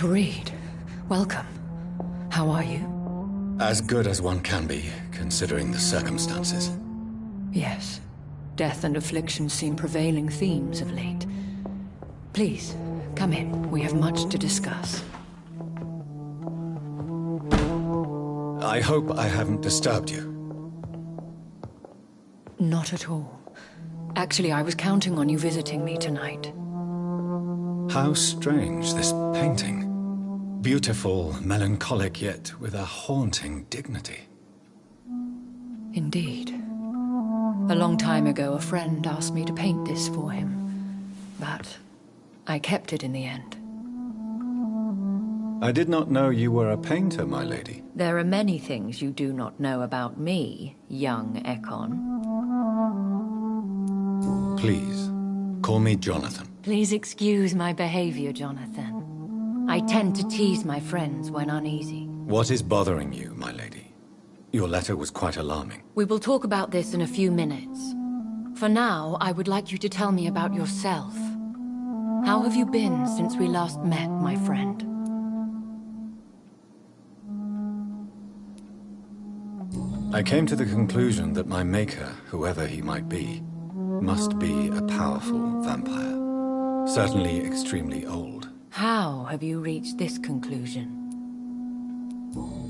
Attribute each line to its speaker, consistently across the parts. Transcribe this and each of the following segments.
Speaker 1: Dr. Reed, welcome. How are you?
Speaker 2: As good as one can be, considering the circumstances.
Speaker 1: Yes. Death and affliction seem prevailing themes of late. Please, come in. We have much to discuss.
Speaker 2: I hope I haven't disturbed you.
Speaker 1: Not at all. Actually, I was counting on you visiting me tonight.
Speaker 2: How strange, this painting. Beautiful, melancholic, yet with a haunting dignity.
Speaker 1: Indeed. A long time ago, a friend asked me to paint this for him, but I kept it in the end.
Speaker 2: I did not know you were a painter, my lady.
Speaker 1: There are many things you do not know about me, young Ekon.
Speaker 2: Please, call me Jonathan.
Speaker 1: Please excuse my behavior, Jonathan. I tend to tease my friends when uneasy.
Speaker 2: What is bothering you, my lady? Your letter was quite alarming.
Speaker 1: We will talk about this in a few minutes. For now, I would like you to tell me about yourself. How have you been since we last met, my friend?
Speaker 2: I came to the conclusion that my maker, whoever he might be, must be a powerful vampire. Certainly extremely old.
Speaker 1: How have you reached this conclusion?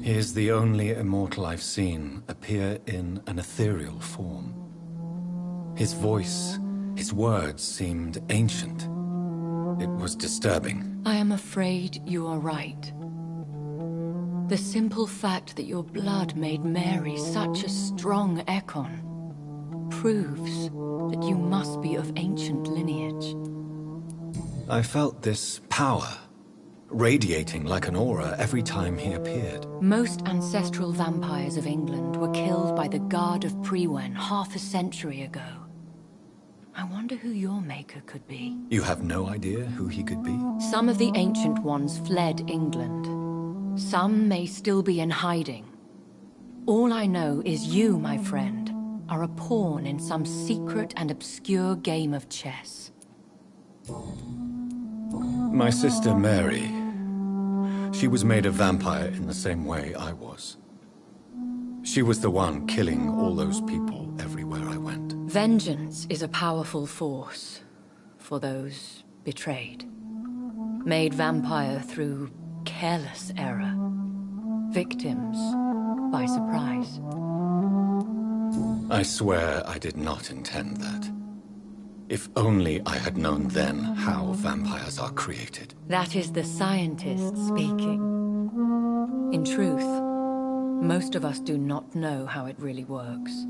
Speaker 2: He is the only immortal I've seen appear in an ethereal form. His voice, his words seemed ancient. It was disturbing.
Speaker 1: I am afraid you are right. The simple fact that your blood made Mary such a strong Ekon proves that you must be of ancient lineage.
Speaker 2: I felt this power, radiating like an aura every time he appeared.
Speaker 1: Most ancestral vampires of England were killed by the Guard of Prewen half a century ago. I wonder who your maker could be.
Speaker 2: You have no idea who he could be?
Speaker 1: Some of the ancient ones fled England. Some may still be in hiding. All I know is you, my friend, are a pawn in some secret and obscure game of chess.
Speaker 2: My sister Mary. She was made a vampire in the same way I was. She was the one killing all those people everywhere I went.
Speaker 1: Vengeance is a powerful force for those betrayed. Made vampire through careless error. Victims by surprise.
Speaker 2: I swear I did not intend that. If only I had known then how vampires are created.
Speaker 1: That is the scientist speaking. In truth, most of us do not know how it really works.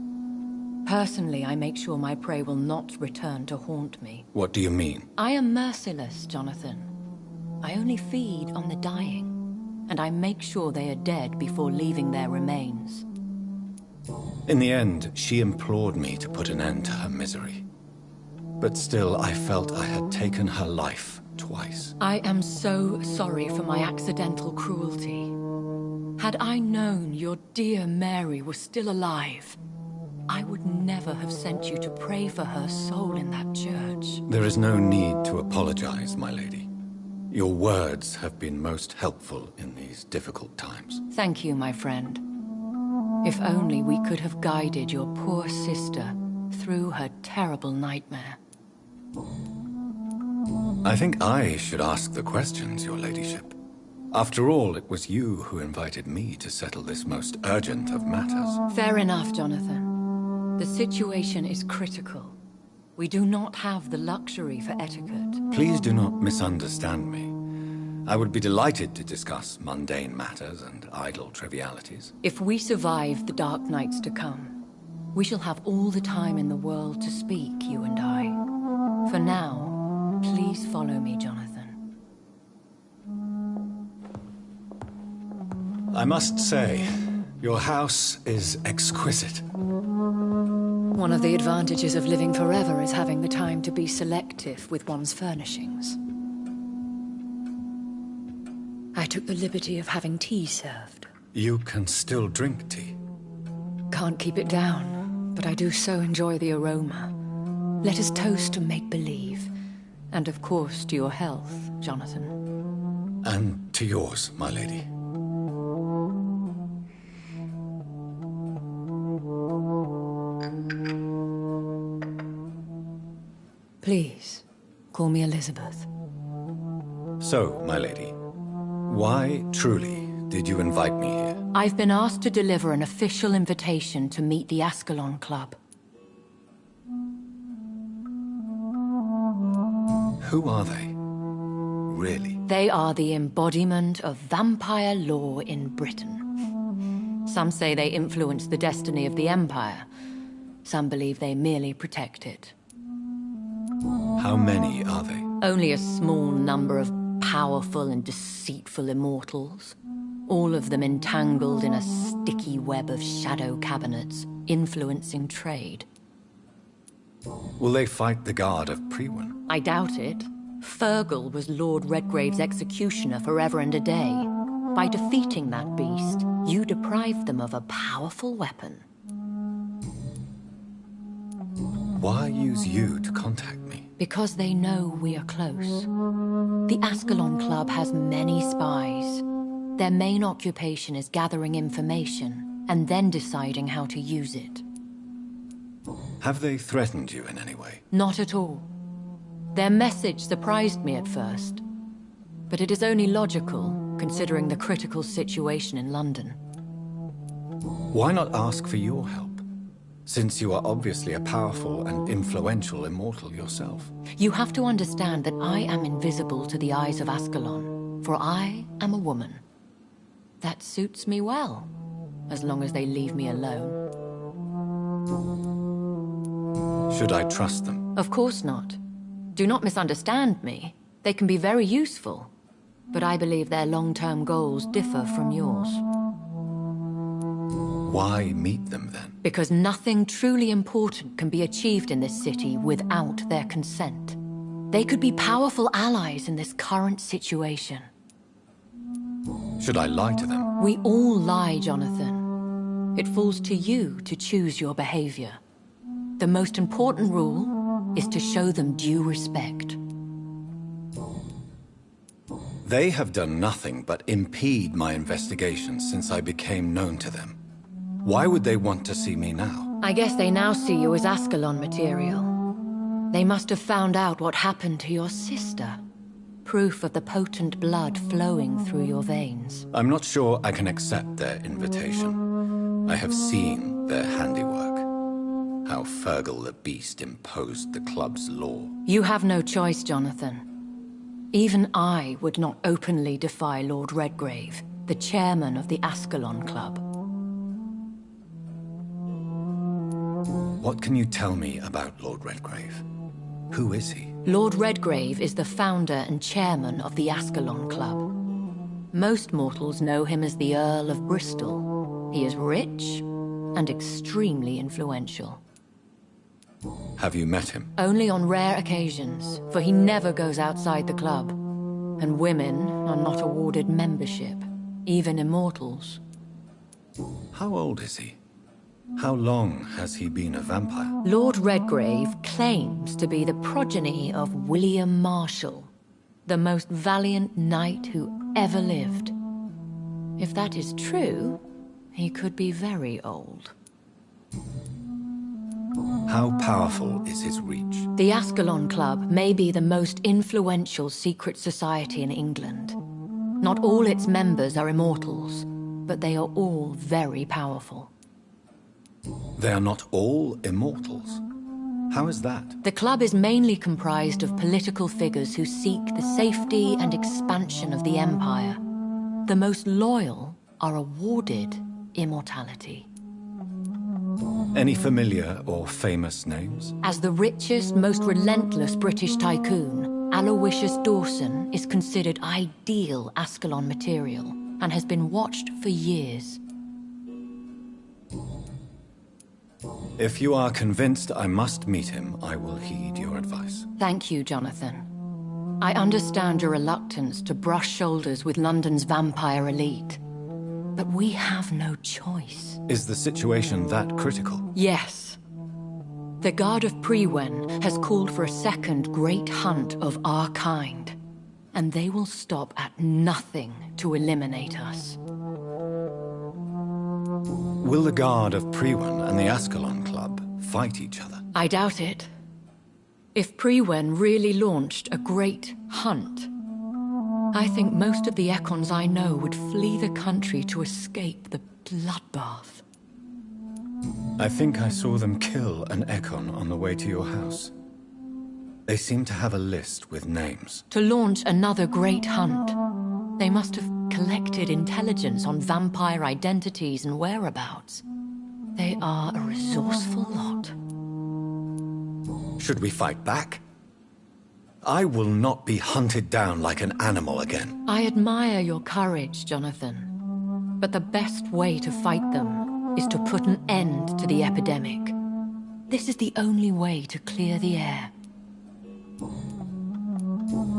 Speaker 1: Personally, I make sure my prey will not return to haunt me.
Speaker 2: What do you mean?
Speaker 1: I am merciless, Jonathan. I only feed on the dying, and I make sure they are dead before leaving their remains.
Speaker 2: In the end, she implored me to put an end to her misery. But still, I felt I had taken her life twice.
Speaker 1: I am so sorry for my accidental cruelty. Had I known your dear Mary was still alive, I would never have sent you to pray for her soul in that church.
Speaker 2: There is no need to apologize, my lady. Your words have been most helpful in these difficult times.
Speaker 1: Thank you, my friend. If only we could have guided your poor sister through her terrible nightmare.
Speaker 2: I think I should ask the questions, your ladyship. After all, it was you who invited me to settle this most urgent of matters.
Speaker 1: Fair enough, Jonathan. The situation is critical. We do not have the luxury for etiquette.
Speaker 2: Please do not misunderstand me. I would be delighted to discuss mundane matters and idle trivialities.
Speaker 1: If we survive the dark nights to come, we shall have all the time in the world to speak, you and I. For now, please follow me, Jonathan.
Speaker 2: I must say, your house is exquisite.
Speaker 1: One of the advantages of living forever is having the time to be selective with one's furnishings. I took the liberty of having tea served.
Speaker 2: You can still drink tea.
Speaker 1: Can't keep it down, but I do so enjoy the aroma. Let us toast to make-believe, and of course to your health, Jonathan.
Speaker 2: And to yours, my lady.
Speaker 1: Please, call me Elizabeth.
Speaker 2: So, my lady, why, truly, did you invite me here?
Speaker 1: I've been asked to deliver an official invitation to meet the Ascalon Club.
Speaker 2: Who are they? Really?
Speaker 1: They are the embodiment of vampire law in Britain. Some say they influence the destiny of the Empire. Some believe they merely protect it.
Speaker 2: How many are they?
Speaker 1: Only a small number of powerful and deceitful immortals. All of them entangled in a sticky web of shadow cabinets, influencing trade.
Speaker 2: Will they fight the guard of Priwen?
Speaker 1: I doubt it. Fergal was Lord Redgrave's executioner forever and a day. By defeating that beast, you deprived them of a powerful weapon.
Speaker 2: Why use you to contact me?
Speaker 1: Because they know we are close. The Ascalon Club has many spies. Their main occupation is gathering information, and then deciding how to use it.
Speaker 2: Have they threatened you in any way?
Speaker 1: Not at all. Their message surprised me at first. But it is only logical, considering the critical situation in London.
Speaker 2: Why not ask for your help? Since you are obviously a powerful and influential immortal yourself.
Speaker 1: You have to understand that I am invisible to the eyes of Ascalon, for I am a woman. That suits me well, as long as they leave me alone.
Speaker 2: Should I trust them?
Speaker 1: Of course not. Do not misunderstand me. They can be very useful, but I believe their long-term goals differ from yours.
Speaker 2: Why meet them then?
Speaker 1: Because nothing truly important can be achieved in this city without their consent. They could be powerful allies in this current situation.
Speaker 2: Should I lie to them?
Speaker 1: We all lie, Jonathan. It falls to you to choose your behavior. The most important rule is to show them due respect.
Speaker 2: They have done nothing but impede my investigations since I became known to them. Why would they want to see me now?
Speaker 1: I guess they now see you as Ascalon material. They must have found out what happened to your sister. Proof of the potent blood flowing through your veins.
Speaker 2: I'm not sure I can accept their invitation. I have seen their handiwork. How Fergal the Beast imposed the club's law.
Speaker 1: You have no choice, Jonathan. Even I would not openly defy Lord Redgrave, the chairman of the Ascalon Club.
Speaker 2: What can you tell me about Lord Redgrave? Who is he?
Speaker 1: Lord Redgrave is the founder and chairman of the Ascalon Club. Most mortals know him as the Earl of Bristol. He is rich and extremely influential.
Speaker 2: Have you met him?
Speaker 1: Only on rare occasions, for he never goes outside the club. And women are not awarded membership, even immortals.
Speaker 2: How old is he? How long has he been a vampire?
Speaker 1: Lord Redgrave claims to be the progeny of William Marshall, the most valiant knight who ever lived. If that is true, he could be very old.
Speaker 2: How powerful is his reach?
Speaker 1: The Ascalon Club may be the most influential secret society in England. Not all its members are immortals, but they are all very powerful.
Speaker 2: They are not all immortals. How is that?
Speaker 1: The club is mainly comprised of political figures who seek the safety and expansion of the Empire. The most loyal are awarded immortality.
Speaker 2: Any familiar or famous names?
Speaker 1: As the richest, most relentless British tycoon, Aloysius Dawson is considered ideal Ascalon material and has been watched for years.
Speaker 2: If you are convinced I must meet him, I will heed your advice.
Speaker 1: Thank you, Jonathan. I understand your reluctance to brush shoulders with London's vampire elite. But we have no choice.
Speaker 2: Is the situation that critical?
Speaker 1: Yes. The Guard of Priwen has called for a second great hunt of our kind. and they will stop at nothing to eliminate us.
Speaker 2: Will the Guard of Priwen and the Ascalon Club fight each other?
Speaker 1: I doubt it. If Priwen really launched a great hunt, I think most of the Ekons I know would flee the country to escape the bloodbath.
Speaker 2: I think I saw them kill an Ekon on the way to your house. They seem to have a list with names.
Speaker 1: To launch another great hunt, they must have collected intelligence on vampire identities and whereabouts. They are a resourceful lot.
Speaker 2: Should we fight back? I will not be hunted down like an animal again.
Speaker 1: I admire your courage, Jonathan. But the best way to fight them is to put an end to the epidemic. This is the only way to clear the air.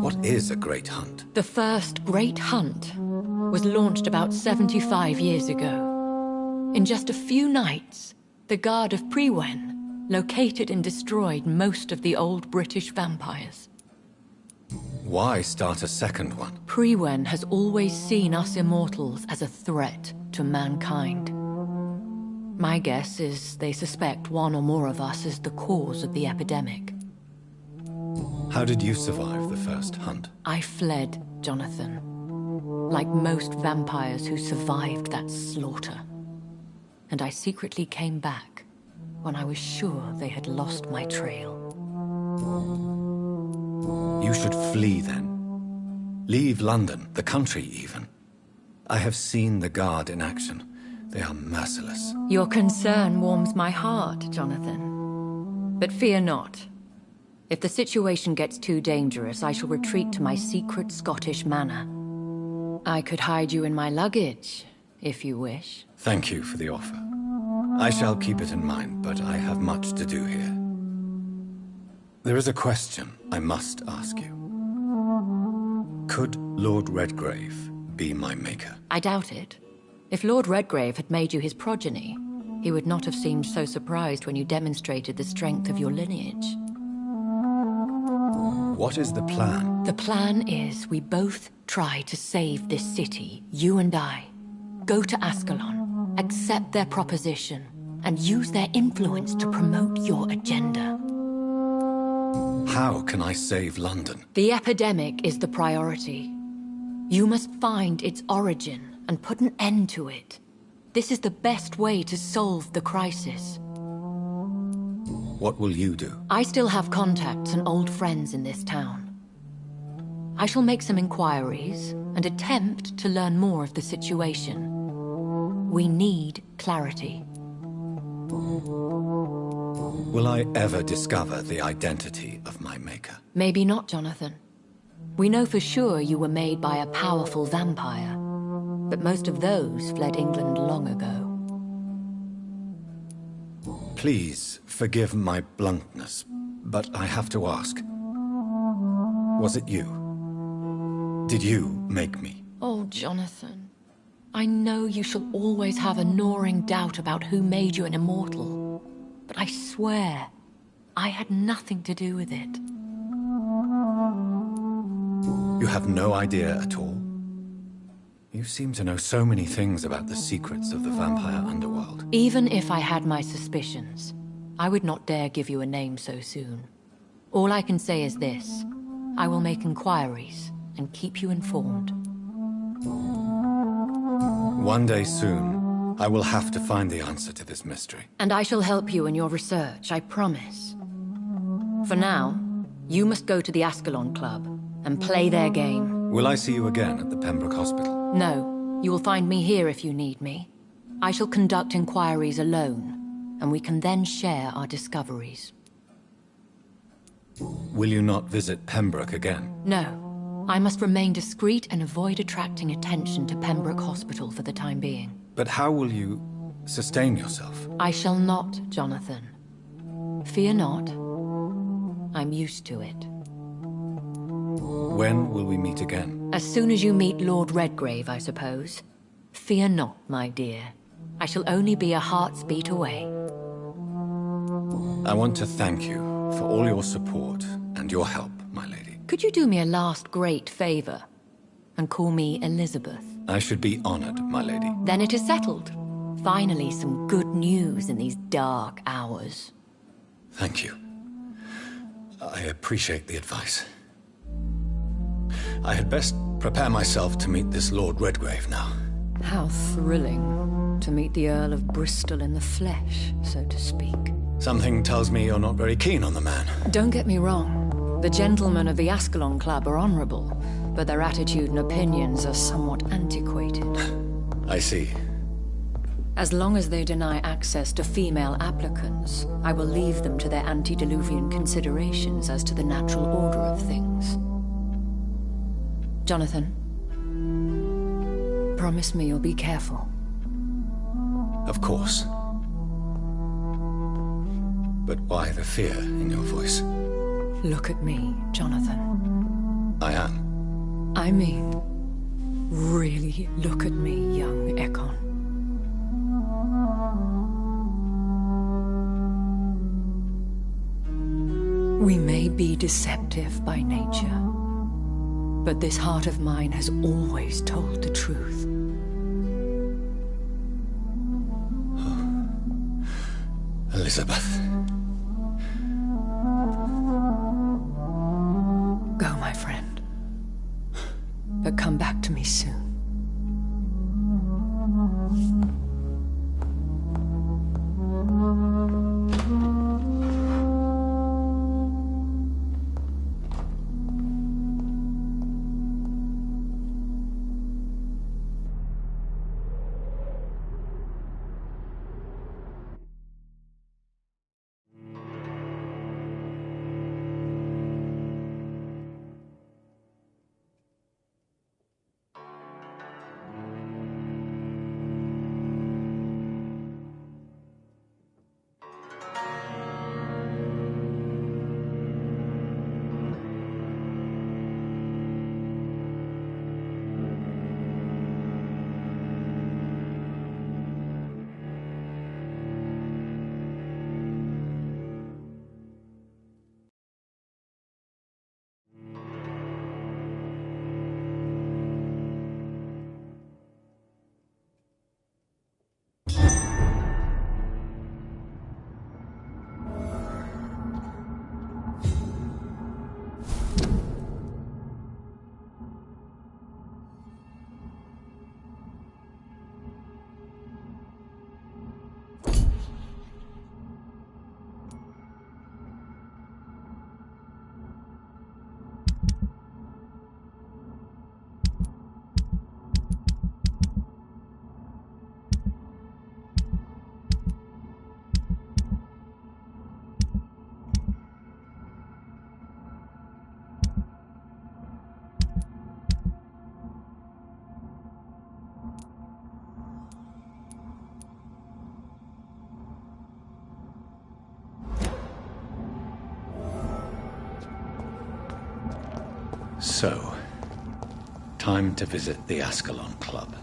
Speaker 2: What is a great hunt?
Speaker 1: The first great hunt was launched about 75 years ago. In just a few nights, the Guard of Priwen located and destroyed most of the old British vampires.
Speaker 2: Why start a second one?
Speaker 1: Priwen has always seen us immortals as a threat to mankind. My guess is they suspect one or more of us is the cause of the epidemic.
Speaker 2: How did you survive the first hunt?
Speaker 1: I fled, Jonathan. Like most vampires who survived that slaughter. And I secretly came back when I was sure they had lost my trail.
Speaker 2: You should flee then. Leave London, the country even. I have seen the Guard in action. They are merciless.
Speaker 1: Your concern warms my heart, Jonathan. But fear not. If the situation gets too dangerous, I shall retreat to my secret Scottish manor. I could hide you in my luggage, if you wish.
Speaker 2: Thank you for the offer. I shall keep it in mind, but I have much to do here. There is a question I must ask you. Could Lord Redgrave be my maker?
Speaker 1: I doubt it. If Lord Redgrave had made you his progeny, he would not have seemed so surprised when you demonstrated the strength of your lineage.
Speaker 2: What is the plan?
Speaker 1: The plan is we both try to save this city, you and I. Go to Ascalon, accept their proposition, and use their influence to promote your agenda.
Speaker 2: How can I save London?
Speaker 1: The epidemic is the priority. You must find its origin and put an end to it. This is the best way to solve the crisis.
Speaker 2: What will you do?
Speaker 1: I still have contacts and old friends in this town. I shall make some inquiries and attempt to learn more of the situation. We need clarity.
Speaker 2: Will I ever discover the identity of my maker?
Speaker 1: Maybe not, Jonathan. We know for sure you were made by a powerful vampire, but most of those fled England long ago.
Speaker 2: Please forgive my bluntness, but I have to ask. Was it you? Did you make me?
Speaker 1: Oh, Jonathan. I know you shall always have a gnawing doubt about who made you an immortal, but I swear, I had nothing to do with it.
Speaker 2: You have no idea at all? You seem to know so many things about the secrets of the vampire underworld.
Speaker 1: Even if I had my suspicions, I would not dare give you a name so soon. All I can say is this. I will make inquiries and keep you informed.
Speaker 2: One day soon, I will have to find the answer to this mystery.
Speaker 1: And I shall help you in your research, I promise. For now, you must go to the Ascalon Club and play their game.
Speaker 2: Will I see you again at the Pembroke Hospital?
Speaker 1: No, you will find me here if you need me. I shall conduct inquiries alone, and we can then share our discoveries.
Speaker 2: Will you not visit Pembroke again?
Speaker 1: No. I must remain discreet and avoid attracting attention to Pembroke Hospital for the time being.
Speaker 2: But how will you sustain yourself?
Speaker 1: I shall not, Jonathan. Fear not. I'm used to it.
Speaker 2: When will we meet again?
Speaker 1: As soon as you meet Lord Redgrave, I suppose. Fear not, my dear. I shall only be a heart's beat away.
Speaker 2: I want to thank you for all your support and your help, my lady.
Speaker 1: Could you do me a last great favor and call me Elizabeth?
Speaker 2: I should be honored, my lady.
Speaker 1: Then it is settled. Finally, some good news in these dark hours.
Speaker 2: Thank you. I appreciate the advice. I had best prepare myself to meet this Lord Redgrave now.
Speaker 1: How thrilling to meet the Earl of Bristol in the flesh, so to speak.
Speaker 2: Something tells me you're not very keen on the man.
Speaker 1: Don't get me wrong. The gentlemen of the Ascalon Club are honorable, but their attitude and opinions are somewhat antiquated.
Speaker 2: I see.
Speaker 1: As long as they deny access to female applicants, I will leave them to their antediluvian considerations as to the natural order of things. Jonathan, promise me you'll be careful.
Speaker 2: Of course. But why the fear in your voice?
Speaker 1: Look at me, Jonathan.
Speaker 2: I am.
Speaker 1: I mean, really look at me, young Ekon. We may be deceptive by nature, but this heart of mine has always told the truth.
Speaker 2: Elizabeth.
Speaker 1: Go, my friend. But come back to me soon.
Speaker 2: So, time to visit the Ascalon Club.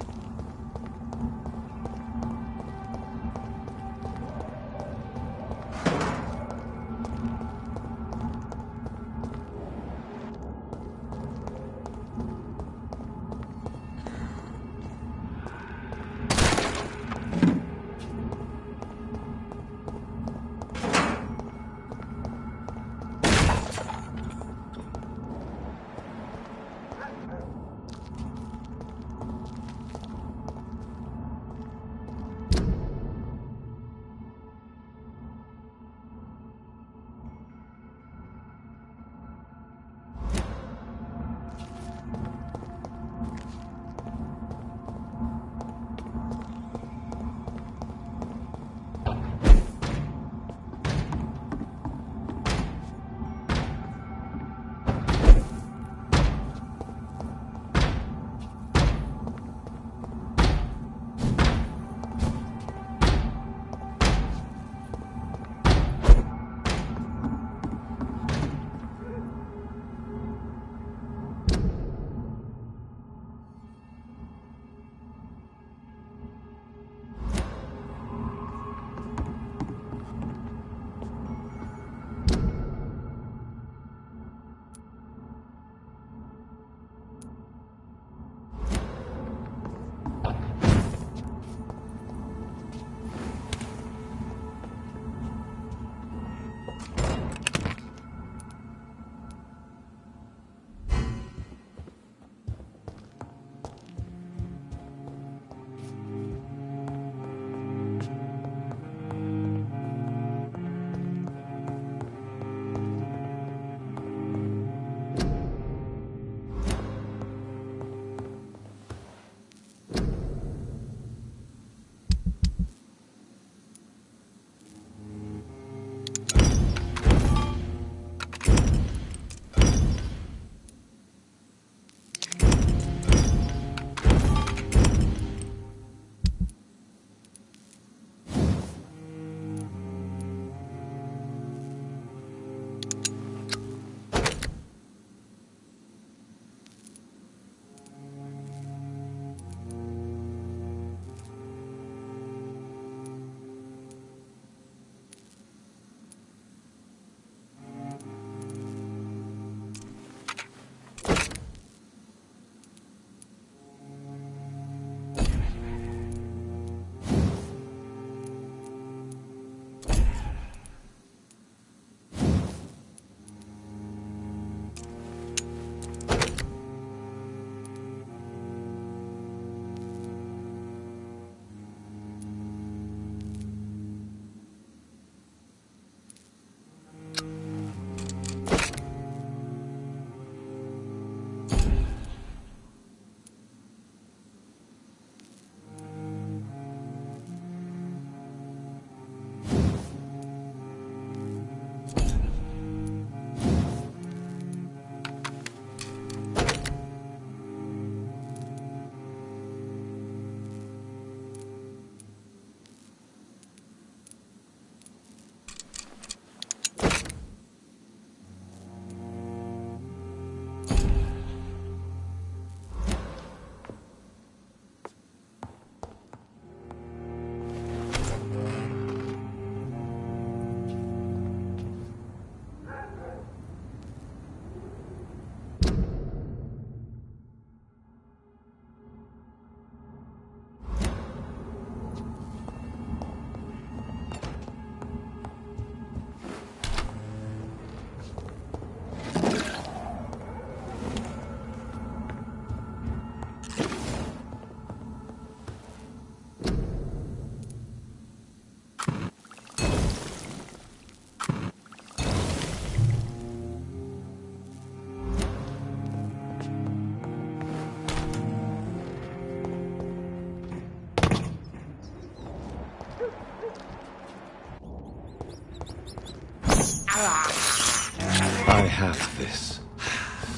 Speaker 2: I have this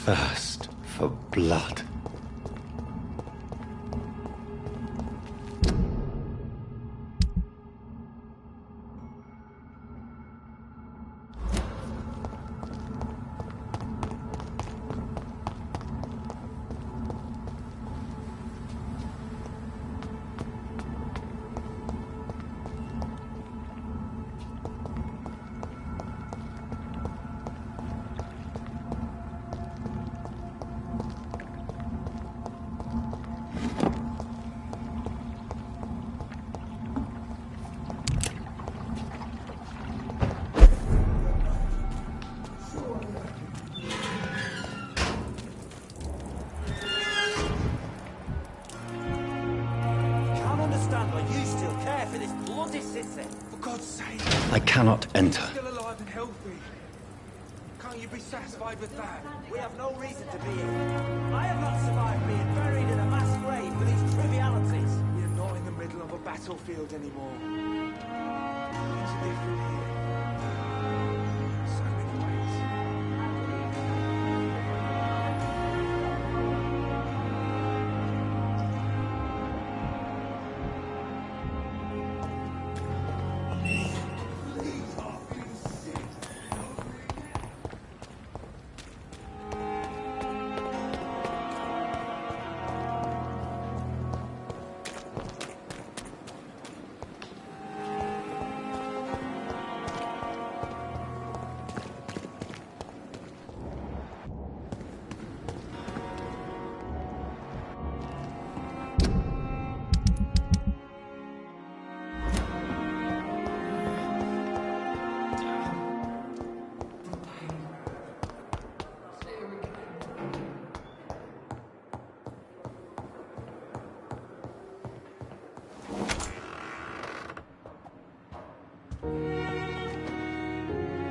Speaker 2: thirst for blood. I cannot enter.
Speaker 3: Still alive and healthy. Can't you be satisfied with that?
Speaker 4: We have no reason to be here. I have not survived being buried in a mass grave for these trivialities.
Speaker 3: We're not in the middle of a battlefield anymore. It's different here. So many ways.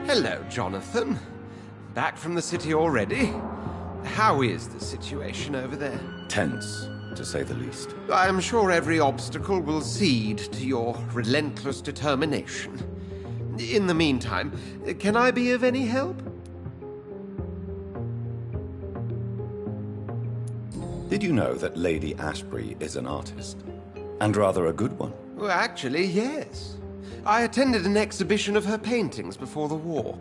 Speaker 5: Hello, Jonathan. Back from the city already? How is the situation over there?
Speaker 2: Tense, to say the least.
Speaker 5: I am sure every obstacle will cede to your relentless determination. In the meantime, can I be of any help?
Speaker 2: Did you know that Lady Ashbury is an artist? And rather a good one.
Speaker 5: Well, actually, yes. I attended an exhibition of her paintings before the war.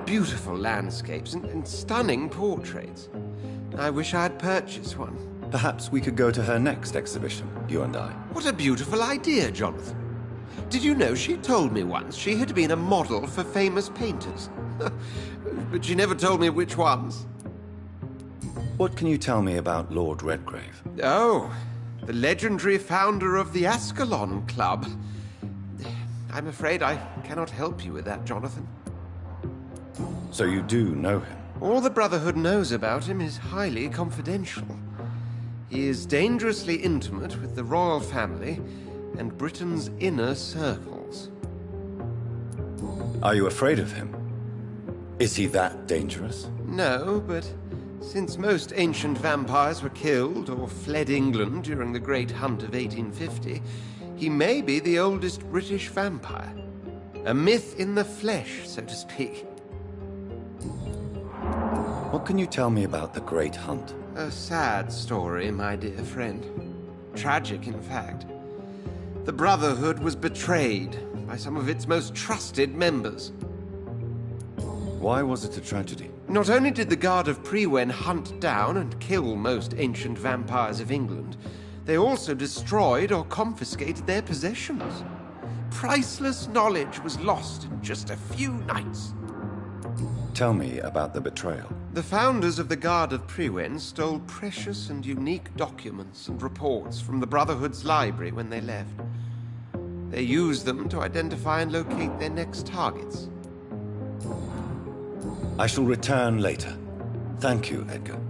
Speaker 5: Beautiful landscapes and stunning portraits. I wish I had purchased one.
Speaker 2: Perhaps we could go to her next exhibition, you and I.
Speaker 5: What a beautiful idea, Jonathan. Did you know she told me once she had been a model for famous painters? But she never told me which ones.
Speaker 2: What can you tell me about Lord Redgrave?
Speaker 5: Oh, the legendary founder of the Ascalon Club. I'm afraid I cannot help you with that, Jonathan.
Speaker 2: So you do know him?
Speaker 5: All the Brotherhood knows about him is highly confidential. He is dangerously intimate with the royal family and Britain's inner circles.
Speaker 2: Are you afraid of him? Is he that dangerous?
Speaker 5: No, but since most ancient vampires were killed or fled England during the Great Hunt of 1850, he may be the oldest British vampire. A myth in the flesh, so to speak.
Speaker 2: What can you tell me about the Great Hunt?
Speaker 5: A sad story, my dear friend. Tragic, in fact. The Brotherhood was betrayed by some of its most trusted members.
Speaker 2: Why was it a tragedy?
Speaker 5: Not only did the Guard of Prewen hunt down and kill most ancient vampires of England, they also destroyed or confiscated their possessions. Priceless knowledge was lost in just a few nights.
Speaker 2: Tell me about the betrayal.
Speaker 5: The founders of the Guard of Prewen stole precious and unique documents and reports from the Brotherhood's library when they left. They used them to identify and locate their next targets.
Speaker 2: I shall return later. Thank you, Edgar.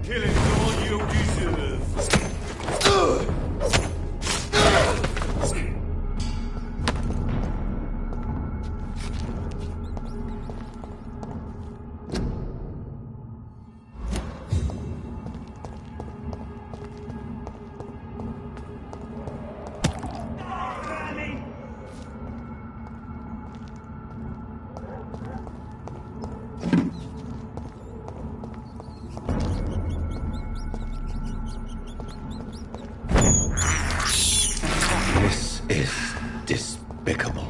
Speaker 3: Killing's all you deserve.
Speaker 2: This is despicable.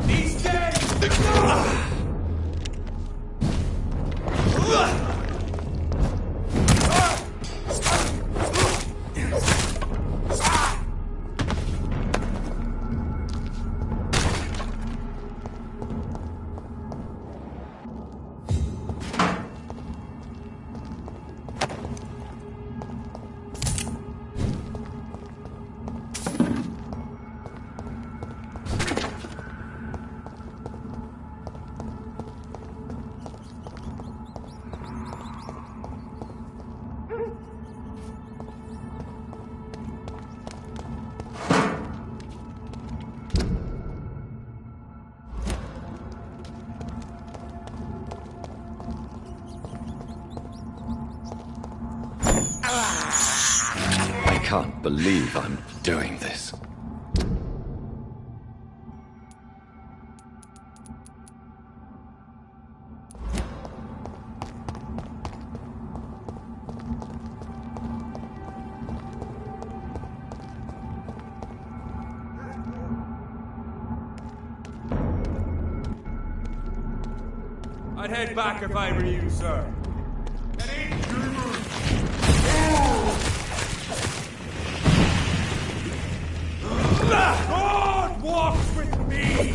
Speaker 3: He's dead!
Speaker 2: I can't believe I'm doing this.
Speaker 3: I'd head back if I were you, sir. God walks with me!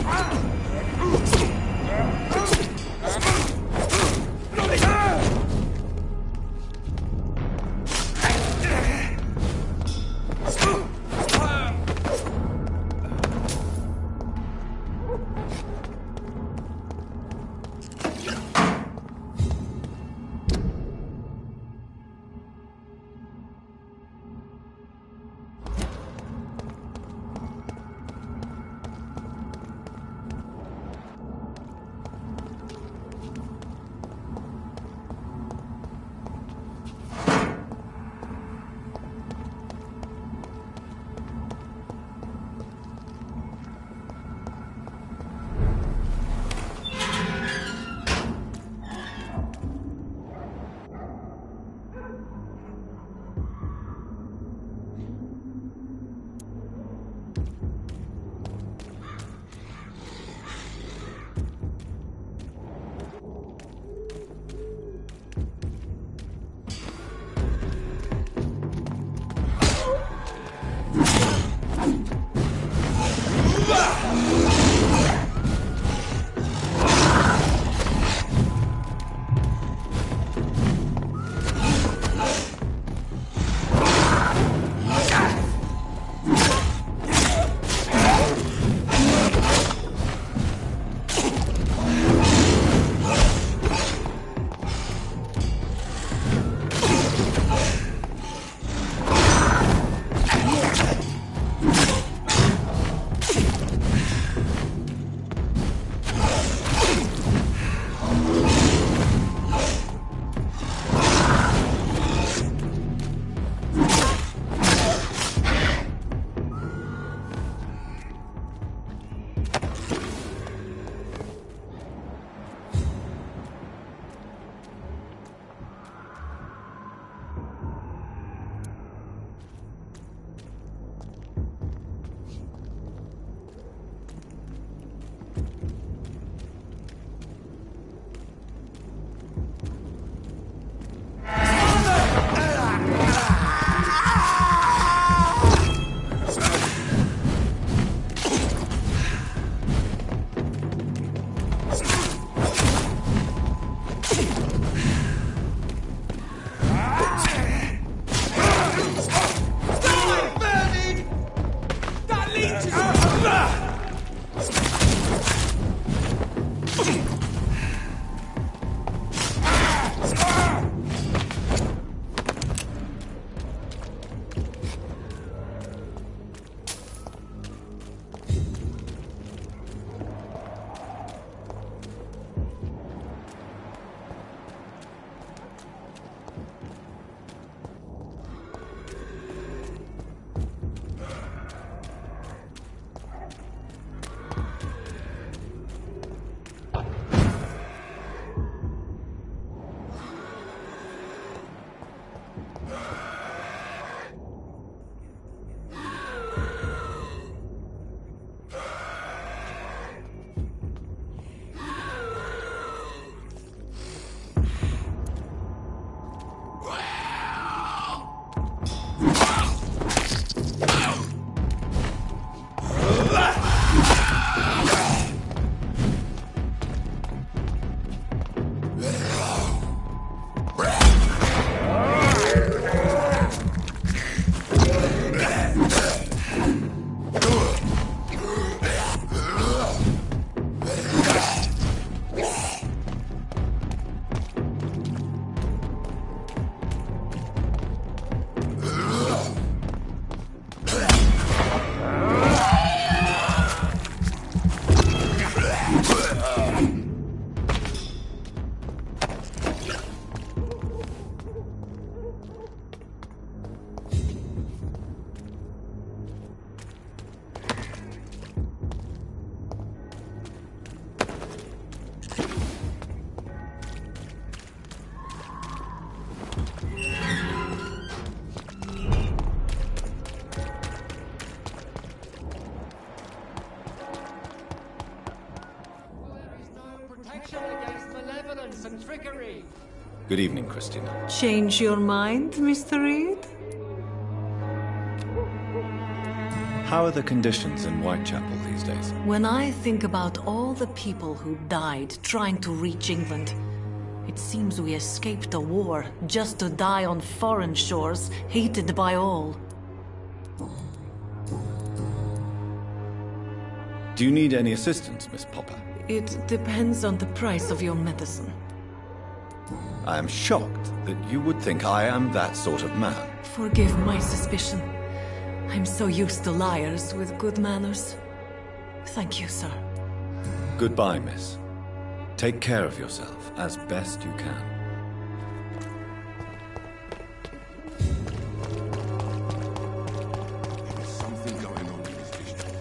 Speaker 2: Good evening, Christina.
Speaker 6: Change your mind, Mr. Reed?
Speaker 2: How are the conditions in Whitechapel these days?
Speaker 6: When I think about all the people who died trying to reach England, it seems we escaped a war just to die on foreign shores, hated by all.
Speaker 2: Do you need any assistance, Miss Popper?
Speaker 6: It depends on the price of your medicine.
Speaker 2: I am shocked that you would think I am that sort of man.
Speaker 6: Forgive my suspicion. I'm so used to liars with good manners. Thank you, sir.
Speaker 2: Goodbye, miss. Take care of yourself as best you can.
Speaker 7: There's something going on in this district.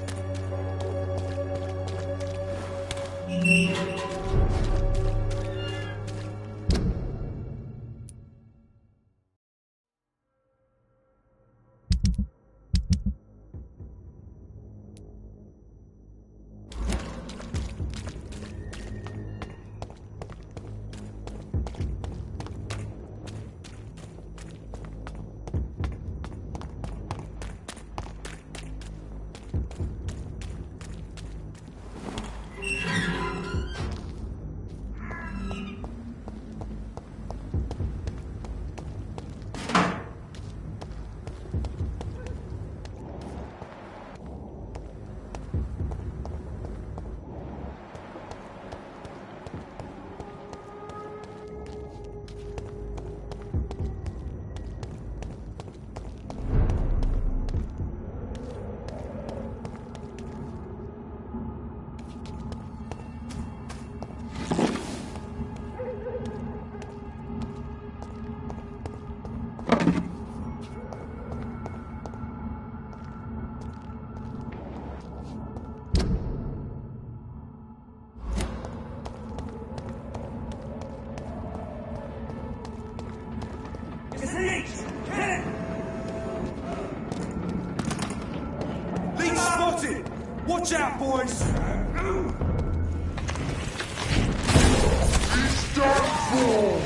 Speaker 3: Watch out, boys!
Speaker 7: He's done for!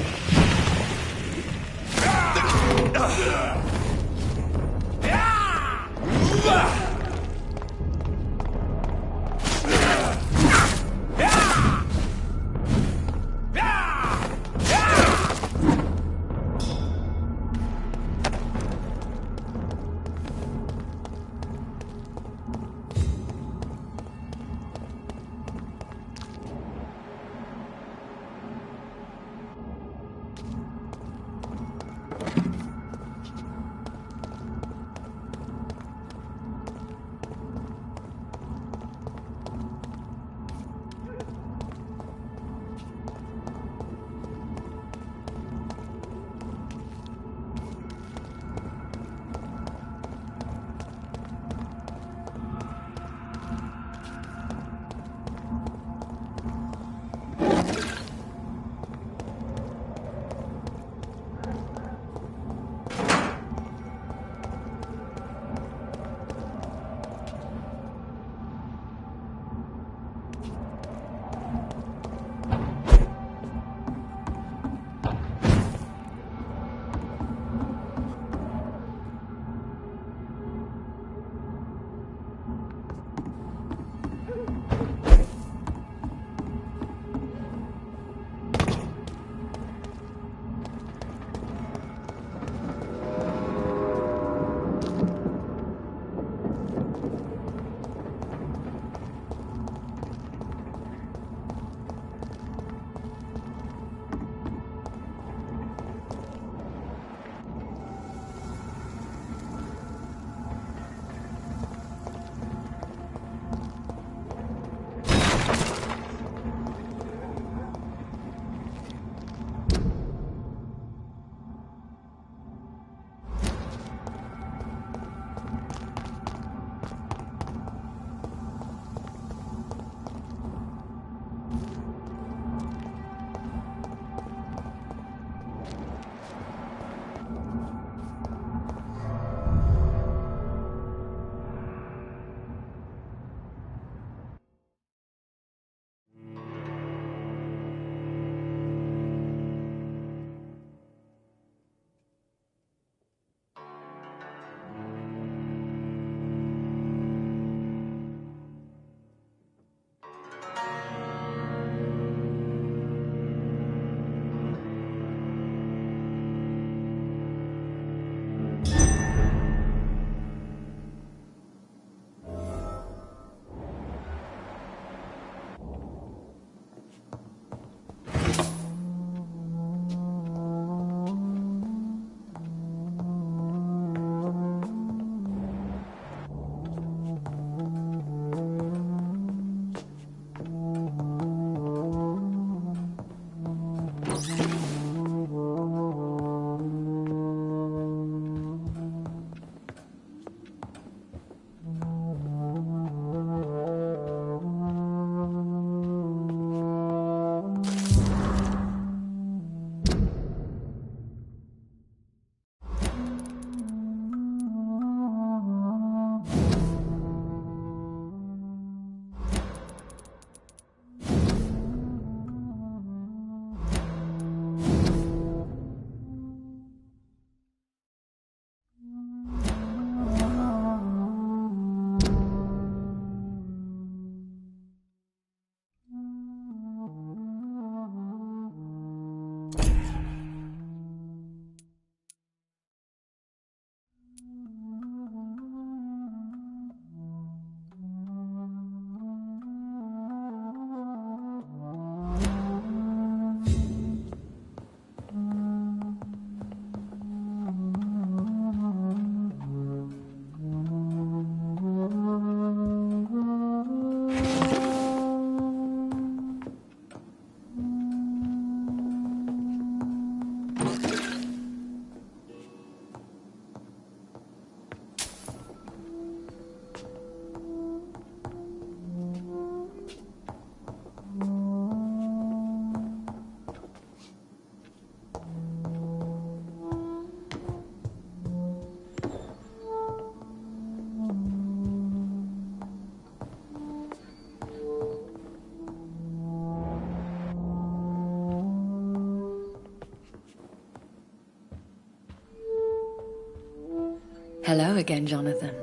Speaker 1: Hello again, Jonathan.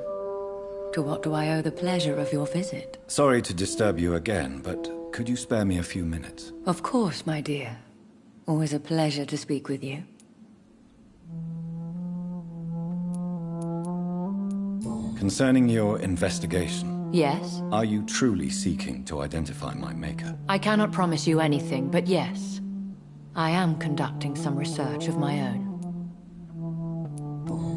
Speaker 1: To what do I owe the pleasure of your visit?
Speaker 2: Sorry to disturb you again, but could you spare me a few minutes?
Speaker 1: Of course, my dear. Always a pleasure to speak with you.
Speaker 2: Concerning your investigation,
Speaker 1: Yes?
Speaker 2: are you truly seeking to identify my maker?
Speaker 1: I cannot promise you anything, but yes. I am conducting some research of my own.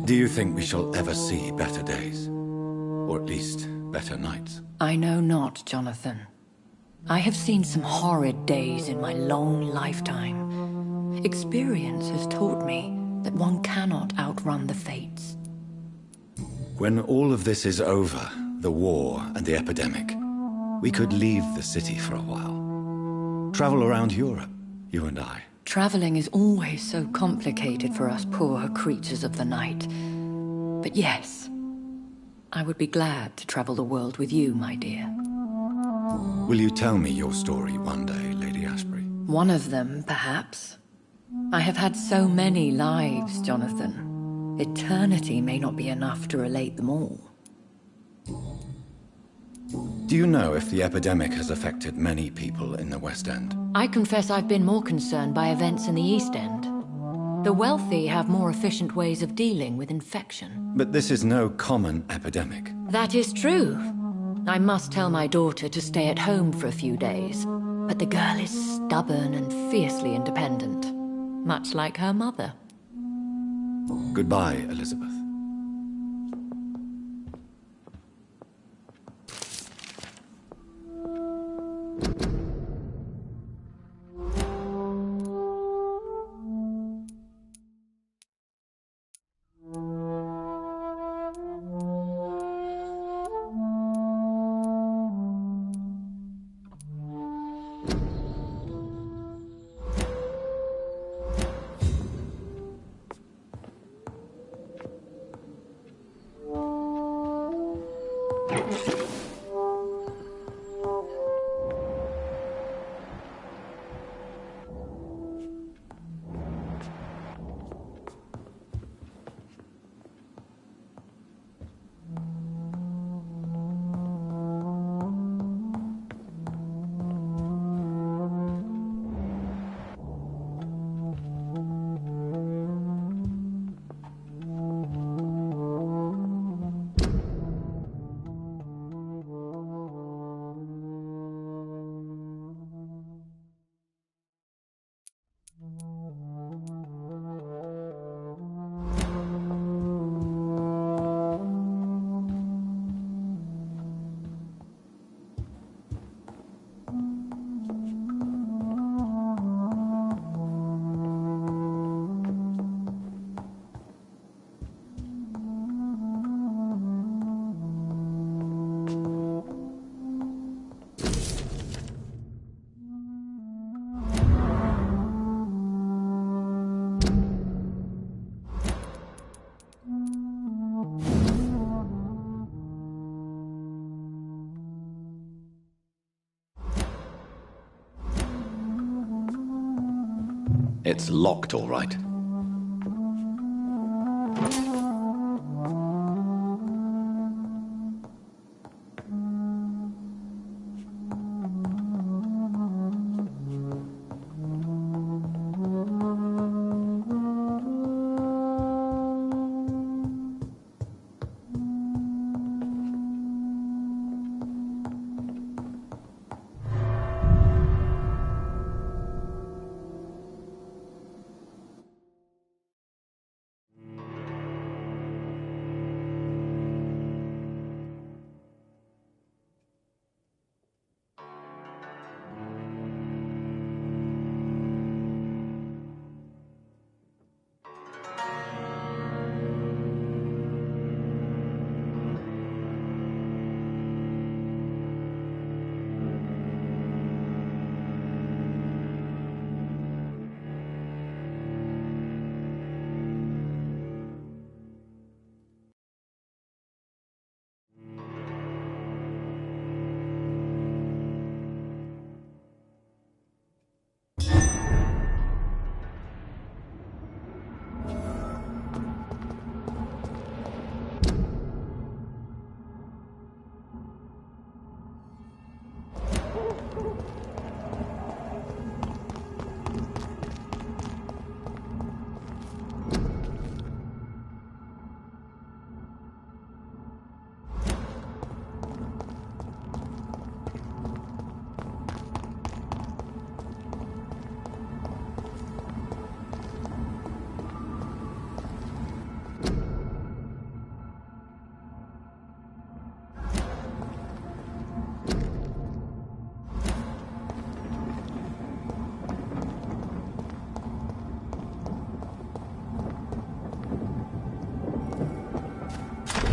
Speaker 2: Do you think we shall ever see better days? Or at least, better nights?
Speaker 1: I know not, Jonathan. I have seen some horrid days in my long lifetime. Experience has taught me that one cannot outrun the fates.
Speaker 2: When all of this is over, the war and the epidemic, we could leave the city for a while. Travel around Europe, you and I.
Speaker 1: Traveling is always so complicated for us poor creatures of the night. But yes, I would be glad to travel the world with you, my dear.
Speaker 2: Will you tell me your story one day, Lady Ashbury?
Speaker 1: One of them, perhaps. I have had so many lives, Jonathan. Eternity may not be enough to relate them all.
Speaker 2: Do you know if the epidemic has affected many people in the West End?
Speaker 1: I confess I've been more concerned by events in the East End. The wealthy have more efficient ways of dealing with infection.
Speaker 2: But this is no common epidemic.
Speaker 1: That is true. I must tell my daughter to stay at home for a few days, but the girl is stubborn and fiercely independent, much like her mother.
Speaker 2: Goodbye, Elizabeth.
Speaker 8: It's locked, all right.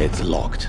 Speaker 8: It's locked.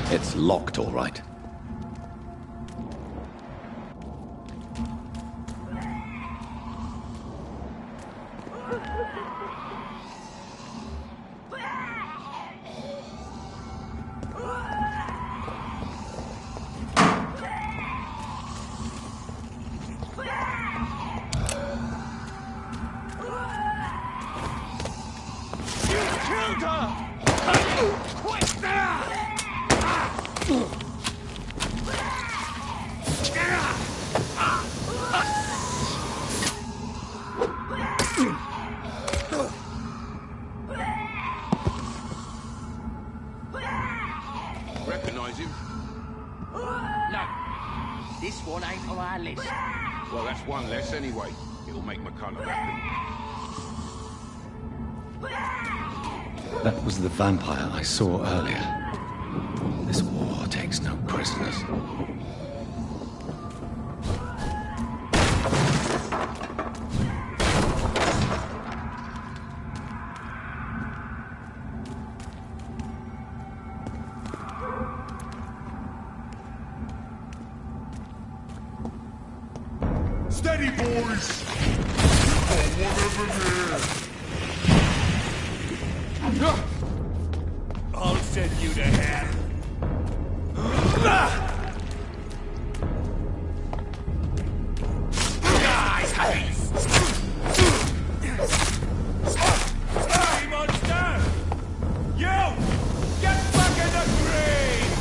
Speaker 8: It's locked, all right.
Speaker 7: Recognize him?
Speaker 4: No. This one ain't on our list.
Speaker 7: Well, that's one less anyway. It'll make McCullough happy.
Speaker 2: That was the vampire I saw earlier. This war takes no prisoners.
Speaker 7: Steady, boys! Got one over here!
Speaker 4: I'll send you to hell. Hey, monster! You! Get back in the grave!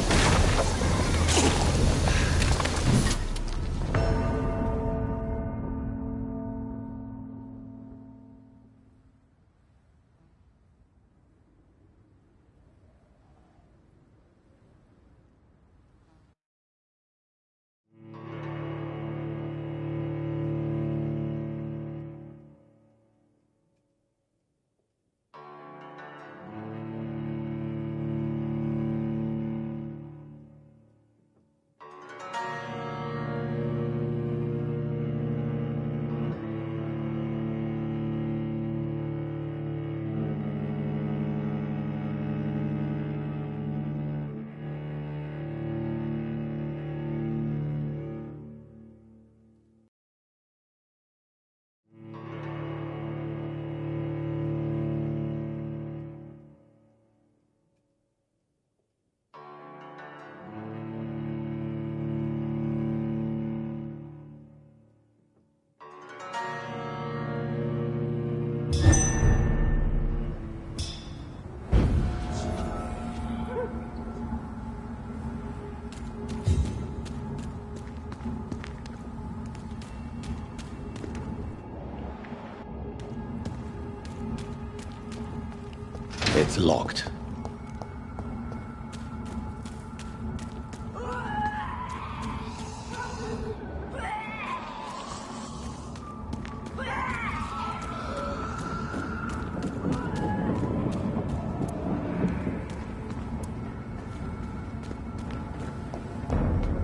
Speaker 8: It's locked.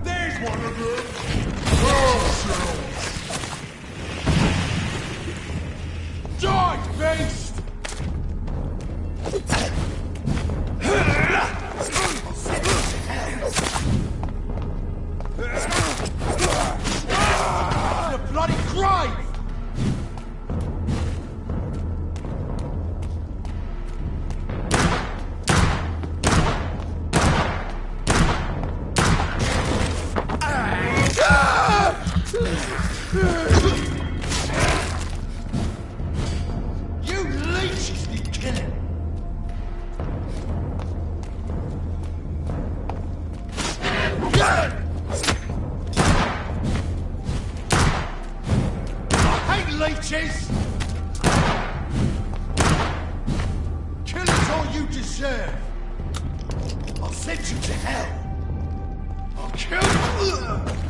Speaker 7: There's one of them! Oh, Die, beast! The bloody grave!
Speaker 9: witches! Kill is all you deserve. I'll send you to hell. I'll kill you.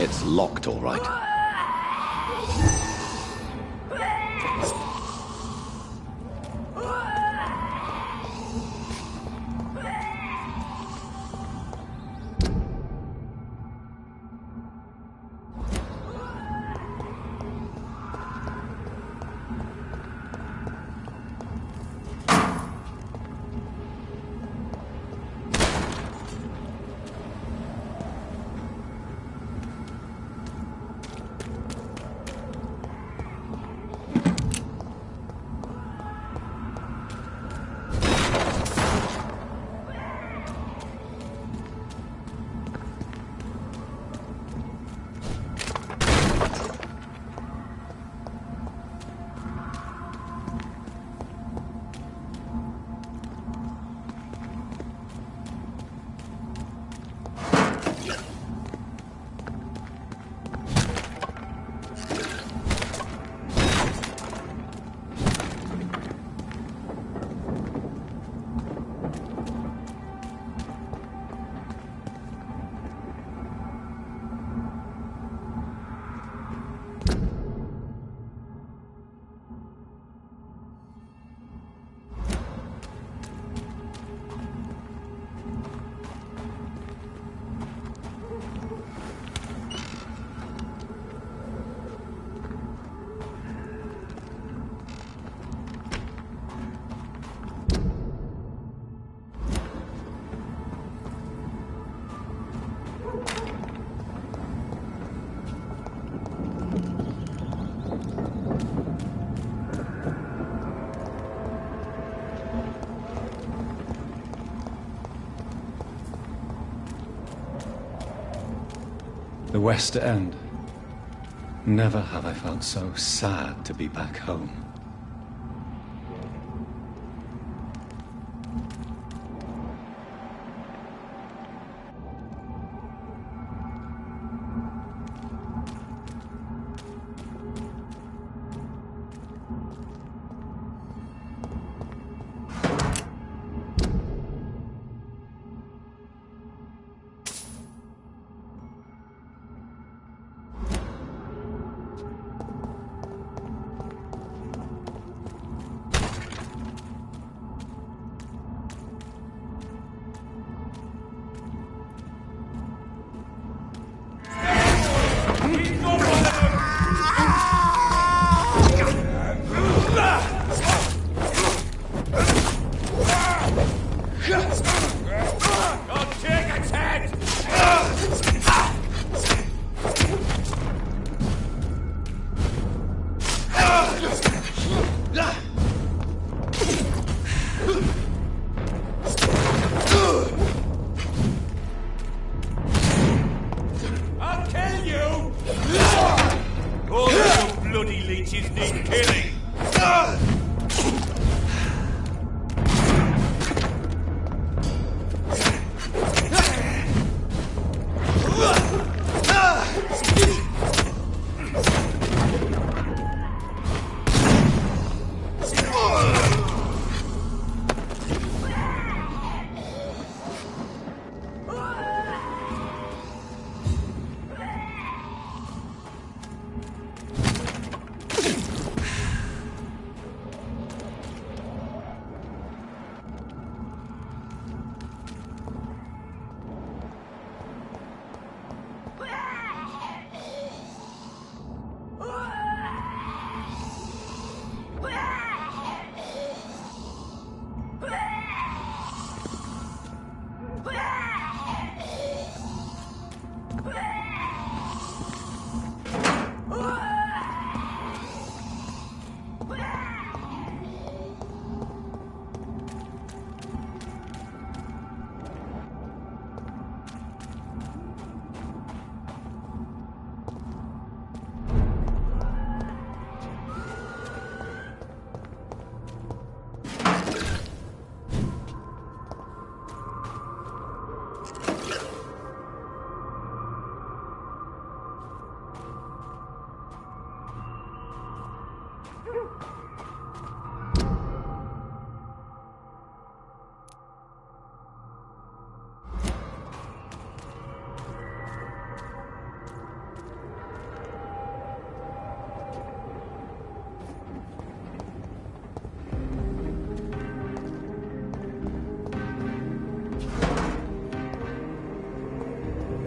Speaker 8: It's locked, all right.
Speaker 2: The West End. Never have I felt so sad to be back home.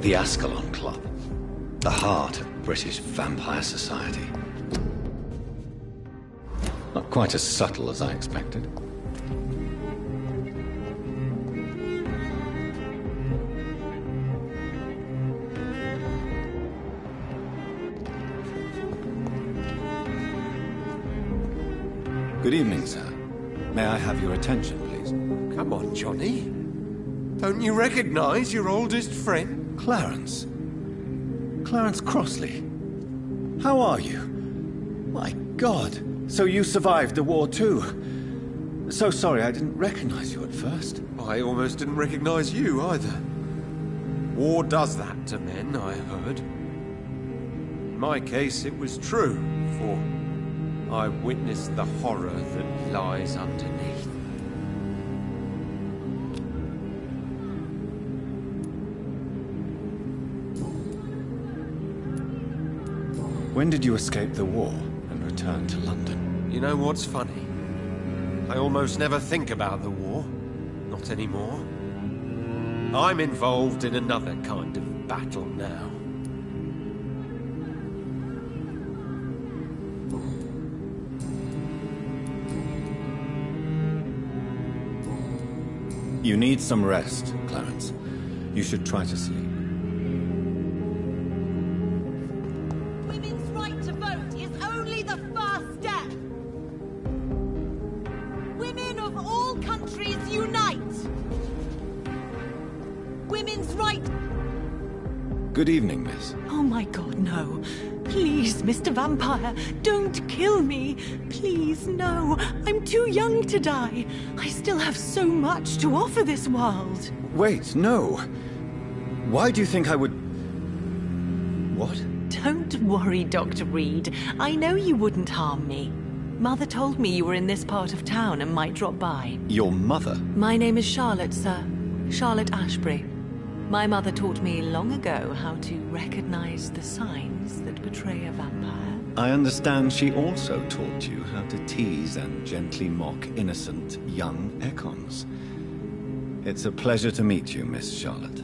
Speaker 8: The Ascalon Club. The heart of British vampire society.
Speaker 2: Not quite as subtle as I expected. Good evening, sir. May I have your attention, please?
Speaker 5: Come on, Johnny. Don't you recognize your oldest friend?
Speaker 2: Clarence. Clarence Crossley. How are you? My God. So you survived the war too. So sorry I didn't recognize you at first.
Speaker 5: I almost didn't recognize you either. War does that to men, I heard. In my case, it was true, for I witnessed the horror that lies underneath.
Speaker 2: When did you escape the war and return to London?
Speaker 5: You know what's funny? I almost never think about the war. Not anymore. I'm involved in another kind of battle now.
Speaker 2: You need some rest, Clarence. You should try to sleep.
Speaker 10: Women's right to vote is only the first step. Women of all countries unite. Women's right...
Speaker 2: Good evening, miss.
Speaker 6: Oh my God, no. Please, Mr. Vampire, don't kill me. Please, no. I'm too young to die. I still have so much to offer this world.
Speaker 2: Wait, no. Why do you think I would... What?
Speaker 6: Don't worry, Dr. Reed. I know you wouldn't harm me. Mother told me you were in this part of town and might drop by.
Speaker 2: Your mother?
Speaker 6: My name is Charlotte, sir. Charlotte Ashbury. My mother taught me long ago how to recognize the signs that betray a vampire.
Speaker 2: I understand she also taught you how to tease and gently mock innocent young Econs. It's a pleasure to meet you, Miss Charlotte.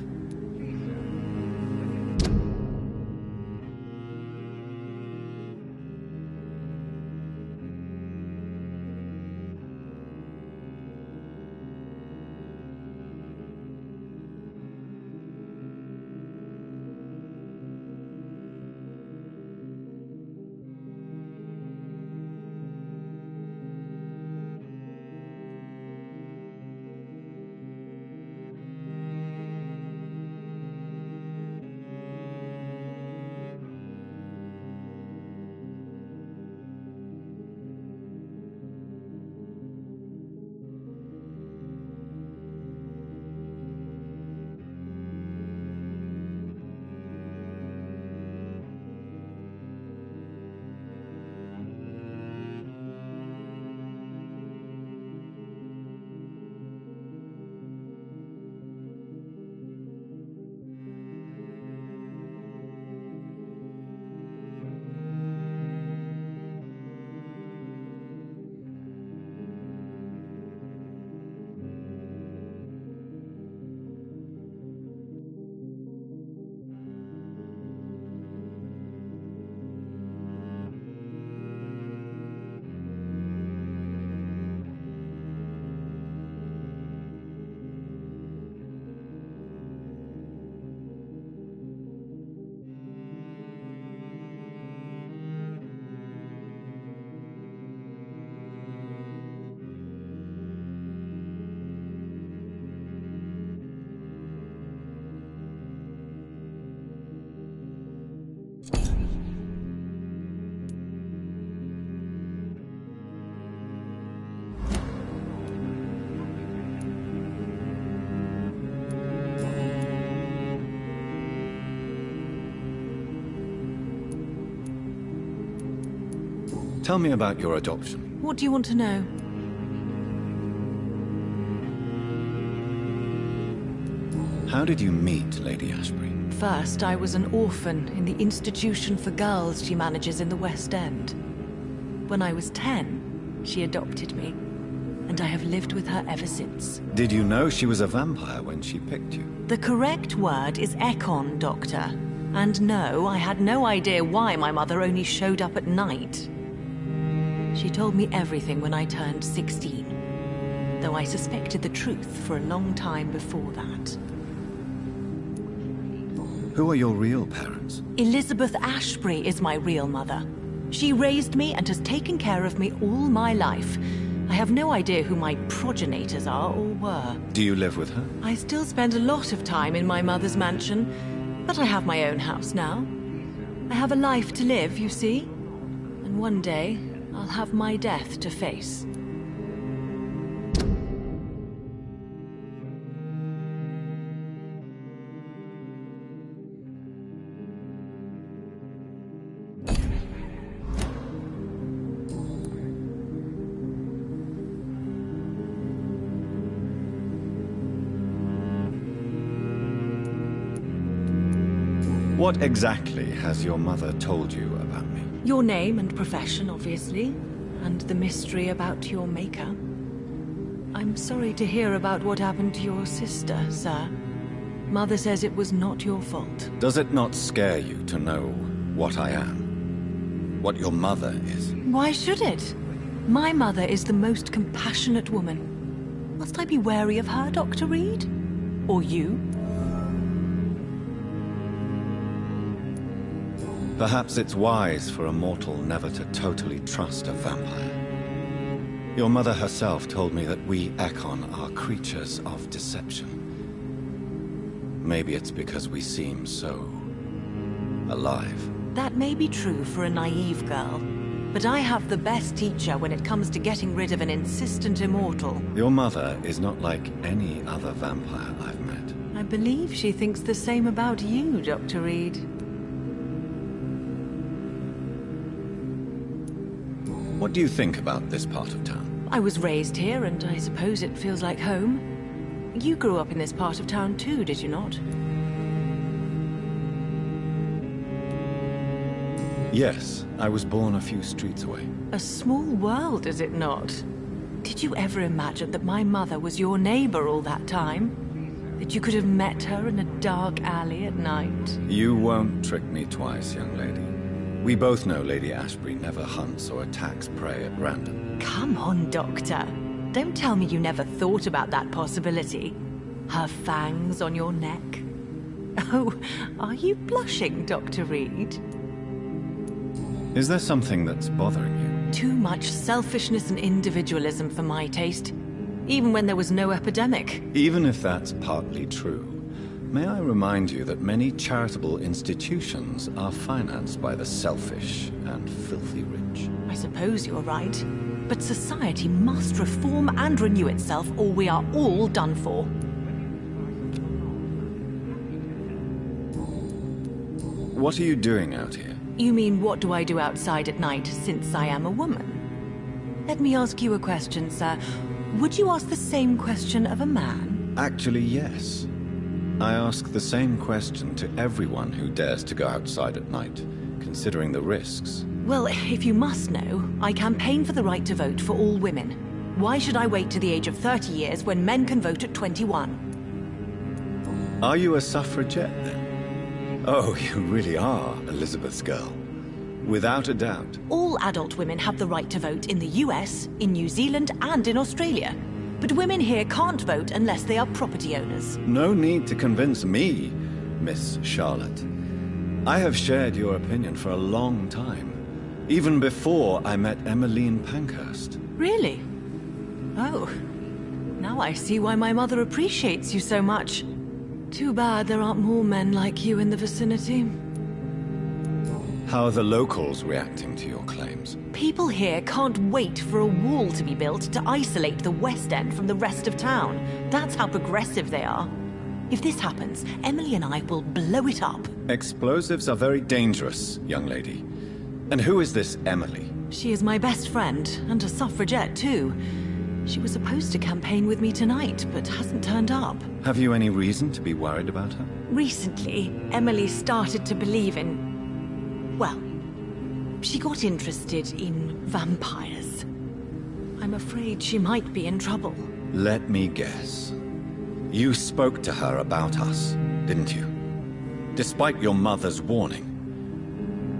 Speaker 2: Tell me about your adoption.
Speaker 6: What do you want to know?
Speaker 2: How did you meet Lady Ashbury?
Speaker 6: First, I was an orphan in the institution for girls she manages in the West End. When I was 10, she adopted me. and I have lived with her ever since.
Speaker 2: Did you know she was a vampire when she picked you?
Speaker 6: The correct word is Ekon, Doctor. And no, I had no idea why my mother only showed up at night. She told me everything when I turned 16, though I suspected the truth for a long time before that.
Speaker 2: Who are your real parents?
Speaker 6: Elizabeth Ashbury is my real mother. She raised me and has taken care of me all my life. I have no idea who my progenitors are or were.
Speaker 2: Do you live with her?
Speaker 6: I still spend a lot of time in my mother's mansion, but I have my own house now. I have a life to live, you see. And one day, I'll have my death to face.
Speaker 2: What exactly has your mother told you about me?
Speaker 6: Your name and profession, obviously, and the mystery about your maker. I'm sorry to hear about what happened to your sister, sir. Mother says it was not your fault.
Speaker 2: Does it not scare you to know what I am? What your mother is?
Speaker 6: Why should it? My mother is the most compassionate woman. Must I be wary of her, Dr. Reed? Or you?
Speaker 2: Perhaps it's wise for a mortal never to totally trust a vampire. Your mother herself told me that we Ekon are creatures of deception. Maybe it's because we seem so alive.
Speaker 6: That may be true for a naive girl, but I have the best teacher when it comes to getting rid of an insistent immortal.
Speaker 2: Your mother is not like any other vampire I've met.
Speaker 6: I believe she thinks the same about you, Dr. Reed.
Speaker 2: What do you think about this part of town?
Speaker 6: I was raised here, and I suppose it feels like home. You grew up in this part of town too, did you not?
Speaker 2: Yes, I was born a few streets away.
Speaker 6: A small world, is it not? Did you ever imagine that my mother was your neighbor all that time? That you could have met her in a dark alley at night?
Speaker 2: You won't trick me twice, young lady. We both know Lady Ashbury never hunts or attacks prey at random.
Speaker 6: Come on, Doctor. Don't tell me you never thought about that possibility. Her fangs on your neck. Oh, are you blushing, Dr. Reed?
Speaker 2: Is there something that's bothering you?
Speaker 6: Too much selfishness and individualism for my taste. Even when there was no epidemic.
Speaker 2: Even if that's partly true, may I remind you that many charitable institutions are financed by the selfish and filthy rich.
Speaker 6: I suppose you're right. But society must reform and renew itself, or we are all done for.
Speaker 2: What are you doing out here?
Speaker 6: You mean, what do I do outside at night since I am a woman? Let me ask you a question, sir. Would you ask the same question of a man?
Speaker 2: Actually, yes. I ask the same question to everyone who dares to go outside at night, considering the risks.
Speaker 6: Well, if you must know, I campaign for the right to vote for all women. Why should I wait to the age of 30 years when men can vote at 21?
Speaker 2: Are you a suffragette, then? Oh, you really are Elizabeth's girl. Without a doubt.
Speaker 6: All adult women have the right to vote in the US, in New Zealand, and in Australia. But women here can't vote unless they are property owners.
Speaker 2: No need to convince me, Miss Charlotte. I have shared your opinion for a long time. Even before I met Emmeline Pankhurst.
Speaker 6: Really? Oh. Now I see why my mother appreciates you so much. Too bad there aren't more men like you in the vicinity.
Speaker 2: How are the locals reacting to your claims?
Speaker 6: People here can't wait for a wall to be built to isolate the West End from the rest of town. That's how progressive they are. If this happens, Emily and I will blow it up.
Speaker 2: Explosives are very dangerous, young lady. And who is this Emily?
Speaker 6: She is my best friend, and a suffragette too. She was supposed to campaign with me tonight, but hasn't turned up.
Speaker 2: Have you any reason to be worried about her?
Speaker 6: Recently, Emily started to believe in... well, she got interested in vampires. I'm afraid she might be in trouble.
Speaker 8: Let me guess. You spoke to her about us, didn't you? Despite your mother's warning.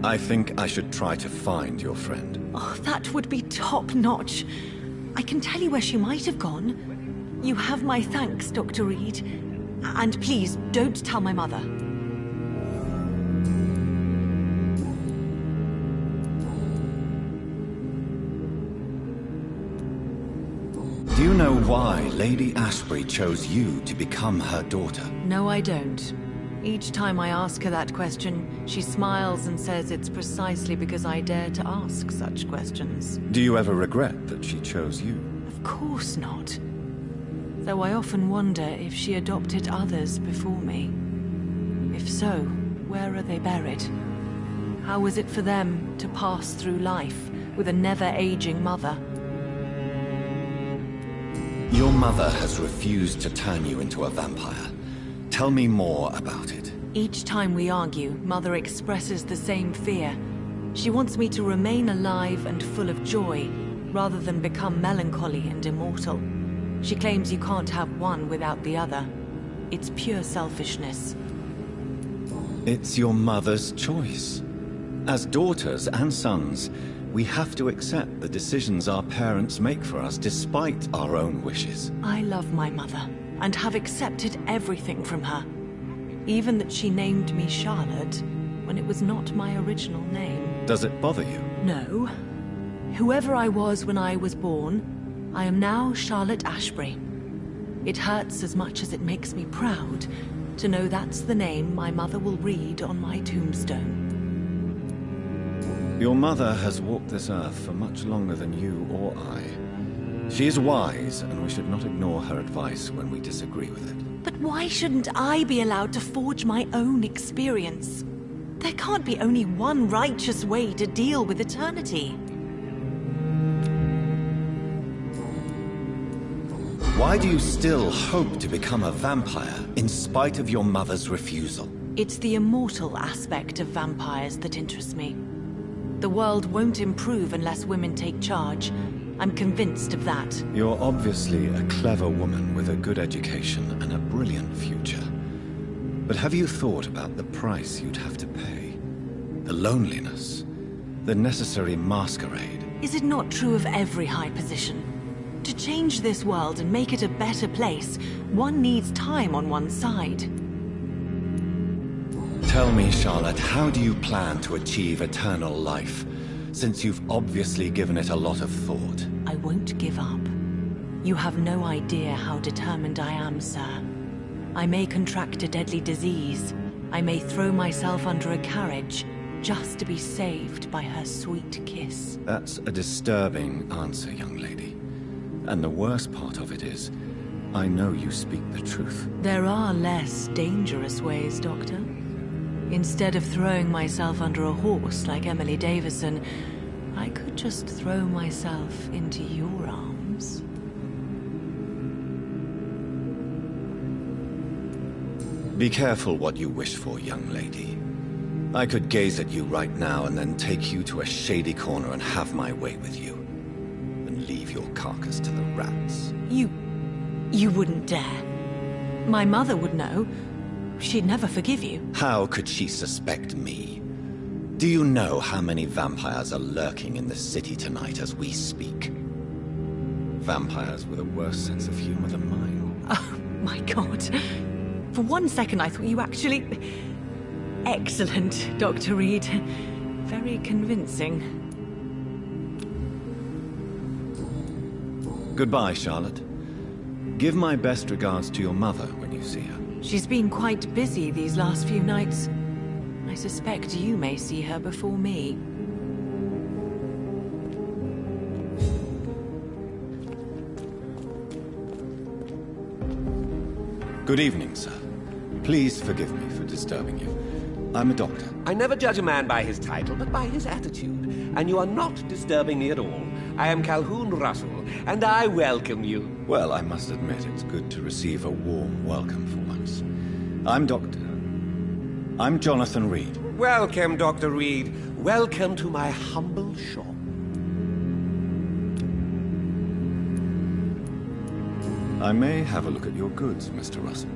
Speaker 8: I think I should try to find your friend.
Speaker 6: Oh, that would be top-notch. I can tell you where she might have gone. You have my thanks, Dr. Reed. And please, don't tell my mother.
Speaker 8: Do you know why Lady Ashbury chose you to become her daughter?
Speaker 6: No, I don't. Each time I ask her that question, she smiles and says it's precisely because I dare to ask such questions.
Speaker 8: Do you ever regret that she chose you?
Speaker 6: Of course not. Though I often wonder if she adopted others before me. If so, where are they buried? How was it for them to pass through life with a never-aging mother?
Speaker 8: Your mother has refused to turn you into a vampire. Tell me more about it.
Speaker 6: Each time we argue, Mother expresses the same fear. She wants me to remain alive and full of joy, rather than become melancholy and immortal. She claims you can't have one without the other. It's pure selfishness.
Speaker 8: It's your mother's choice. As daughters and sons, we have to accept the decisions our parents make for us despite our own wishes.
Speaker 6: I love my mother, and have accepted everything from her. Even that she named me Charlotte, when it was not my original name.
Speaker 8: Does it bother you?
Speaker 6: No. Whoever I was when I was born, I am now Charlotte Ashbury. It hurts as much as it makes me proud to know that's the name my mother will read on my tombstone.
Speaker 8: Your mother has walked this earth for much longer than you or I. She is wise, and we should not ignore her advice when we disagree with it.
Speaker 6: But why shouldn't I be allowed to forge my own experience? There can't be only one righteous way to deal with eternity.
Speaker 8: Why do you still hope to become a vampire, in spite of your mother's refusal?
Speaker 6: It's the immortal aspect of vampires that interests me. The world won't improve unless women take charge. I'm convinced of that.
Speaker 8: You're obviously a clever woman with a good education and a brilliant future. But have you thought about the price you'd have to pay? The loneliness, the necessary masquerade.
Speaker 6: Is it not true of every high position? To change this world and make it a better place, one needs time on one's side.
Speaker 8: Tell me, Charlotte, how do you plan to achieve eternal life? Since you've obviously given it a lot of thought.
Speaker 6: I won't give up. You have no idea how determined I am, sir. I may contract a deadly disease. I may throw myself under a carriage, just to be saved by her sweet kiss.
Speaker 8: That's a disturbing answer, young lady. And the worst part of it is, I know you speak the truth.
Speaker 6: There are less dangerous ways, Doctor. Instead of throwing myself under a horse like Emily Davison, I could just throw myself into your arms.
Speaker 8: Be careful what you wish for, young lady. I could gaze at you right now and then take you to a shady corner and have my way with you. And leave your carcass to the rats.
Speaker 6: You wouldn't dare. My mother would know. She'd never forgive you.
Speaker 8: How could she suspect me? Do you know how many vampires are lurking in the city tonight as we speak? Vampires with a worse sense of humor than mine.
Speaker 6: Oh, my God. For one second I thought you actually... Excellent, Dr. Reed. Very convincing.
Speaker 8: Goodbye, Charlotte. Give my best regards to your mother when you see her.
Speaker 6: She's been quite busy these last few nights. I suspect you may see her before me.
Speaker 8: Good evening, sir. Please forgive me for disturbing you. I'm a doctor.
Speaker 11: I never judge a man by his title, but by his attitude. And you are not disturbing me at all. I am Calhoun Russell, and I welcome you.
Speaker 8: Well, I must admit it's good to receive a warm welcome for once. I'm Jonathan Reed.
Speaker 11: Welcome, Dr. Reed. Welcome to my humble shop.
Speaker 8: I may have a look at your goods, Mr. Russell.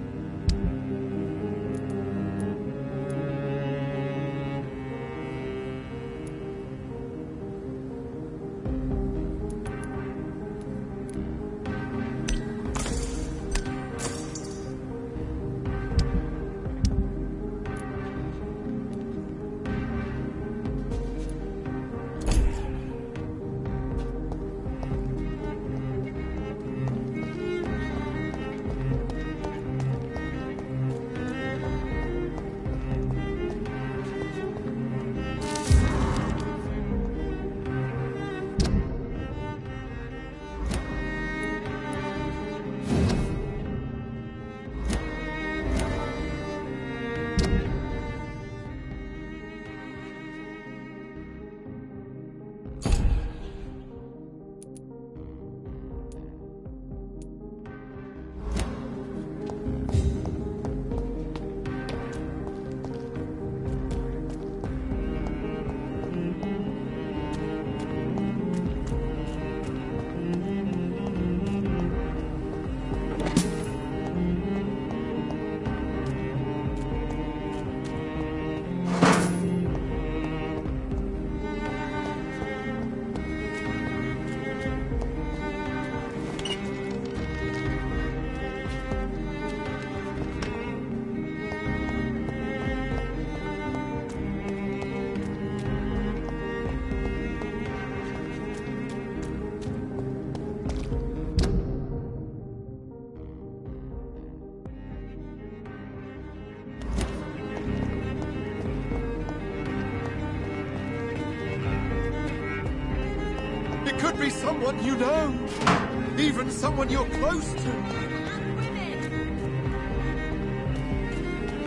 Speaker 9: It could be someone you know. Even someone you're close to.
Speaker 10: And women.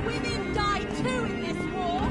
Speaker 10: Women die too in this war.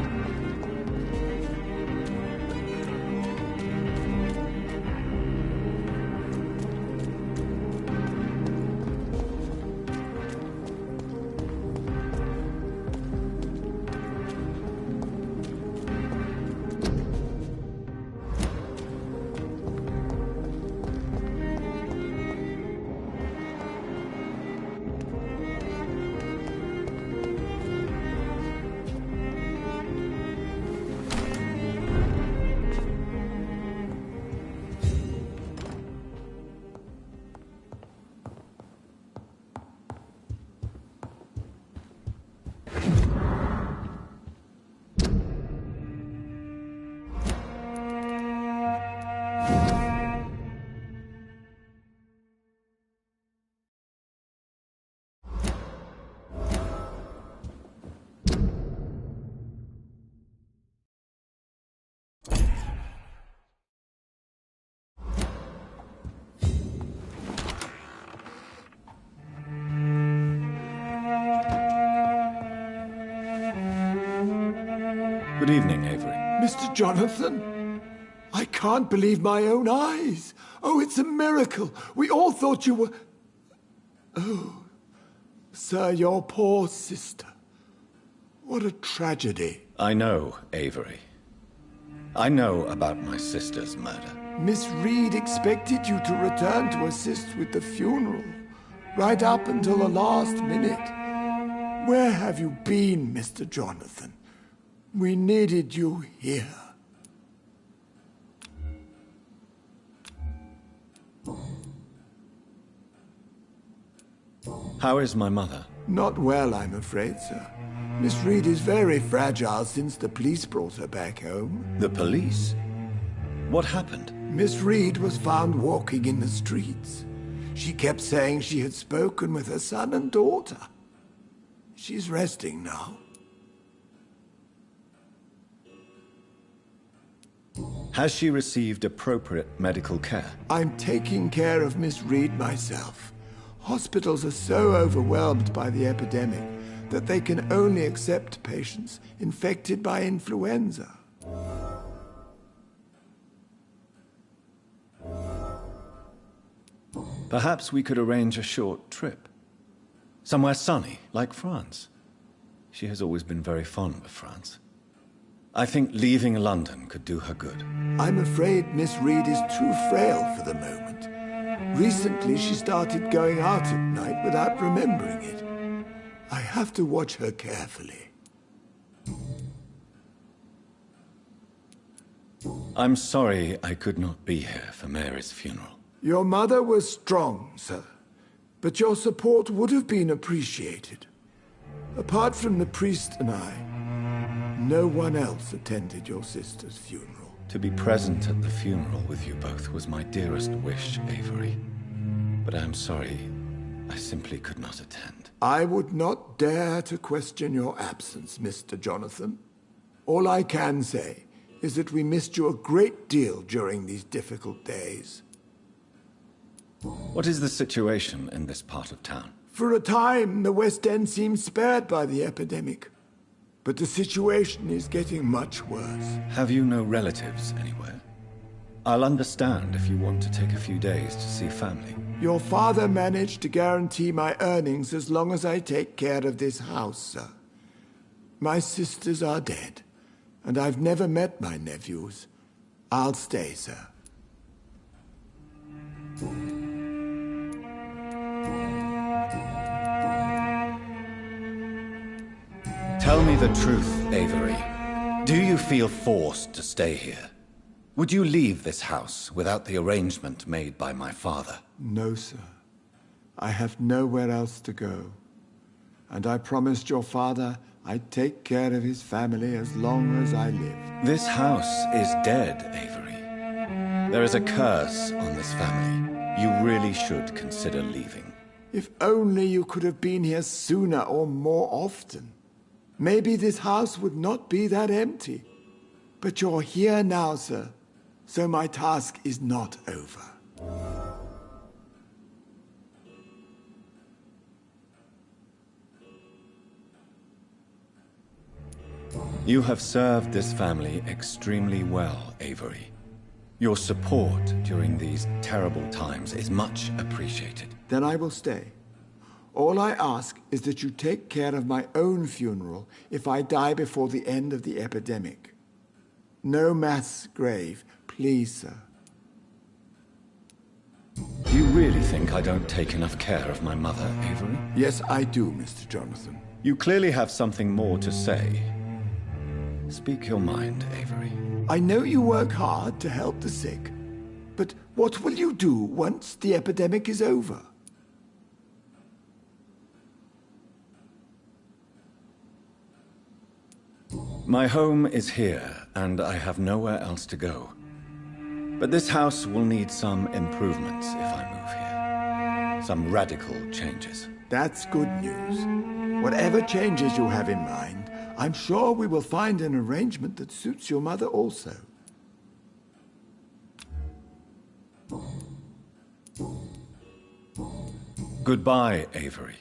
Speaker 8: Good evening, Avery.
Speaker 9: Mr. Jonathan, I can't believe my own eyes. Oh, it's a miracle. We all thought you were... Oh, sir, your poor sister. What a tragedy.
Speaker 8: I know, Avery. I know about my sister's murder.
Speaker 9: Miss Reed expected you to return to assist with the funeral, right up until the last minute. Where have you been, Mr. Jonathan? We needed you here.
Speaker 8: How is my mother?
Speaker 9: Not well, I'm afraid, sir. Miss Reed is very fragile since the police brought her back home.
Speaker 8: The police? What happened?
Speaker 9: Miss Reed was found walking in the streets. She kept saying she had spoken with her son and daughter. She's resting now.
Speaker 8: Has she received appropriate medical care?
Speaker 9: I'm taking care of Miss Reed myself. Hospitals are so overwhelmed by the epidemic that they can only accept patients infected by influenza.
Speaker 8: Perhaps we could arrange a short trip. Somewhere sunny, like France. She has always been very fond of France. I think leaving London could do her good.
Speaker 9: I'm afraid Miss Reed is too frail for the moment. Recently, she started going out at night without remembering it. I have to watch her carefully.
Speaker 8: I'm sorry I could not be here for Mary's funeral.
Speaker 9: Your mother was strong, sir, but your support would have been appreciated. Apart from the priest and I, no one else attended your sister's funeral.
Speaker 8: To be present at the funeral with you both was my dearest wish, Avery. But I'm sorry, I simply could not attend.
Speaker 9: I would not dare to question your absence, Mr. Jonathan. All I can say is that we missed you a great deal during these difficult days.
Speaker 8: What is the situation in this part of town?
Speaker 9: For a time, the West End seemed spared by the epidemic. But the situation is getting much worse.
Speaker 8: Have you no relatives anywhere? I'll understand if you want to take a few days to see family.
Speaker 9: Your father managed to guarantee my earnings as long as I take care of this house, sir. My sisters are dead, and I've never met my nephews. I'll stay, sir.
Speaker 8: Tell me the truth, Avery. Do you feel forced to stay here? Would you leave this house without the arrangement made by my father?
Speaker 9: No, sir. I have nowhere else to go. And I promised your father I'd take care of his family as long as I live.
Speaker 8: This house is dead, Avery. There is a curse on this family. You really should consider leaving.
Speaker 9: If only you could have been here sooner or more often. Maybe this house would not be that empty. But you're here now, sir, so my task is not over.
Speaker 8: You have served this family extremely well, Avery. Your support during these terrible times is much appreciated.
Speaker 9: Then I will stay. All I ask is that you take care of my own funeral if I die before the end of the epidemic. No mass grave, please, sir.
Speaker 8: Do you really think I don't take enough care of my mother, Avery?
Speaker 9: Yes, I do, Mr. Jonathan.
Speaker 8: You clearly have something more to say. Speak your mind, Avery.
Speaker 9: I know you work hard to help the sick, but what will you do once the epidemic is over?
Speaker 8: My home is here, and I have nowhere else to go. But this house will need some improvements if I move here. Some radical changes.
Speaker 9: That's good news. Whatever changes you have in mind, I'm sure we will find an arrangement that suits your mother also.
Speaker 8: Goodbye, Avery.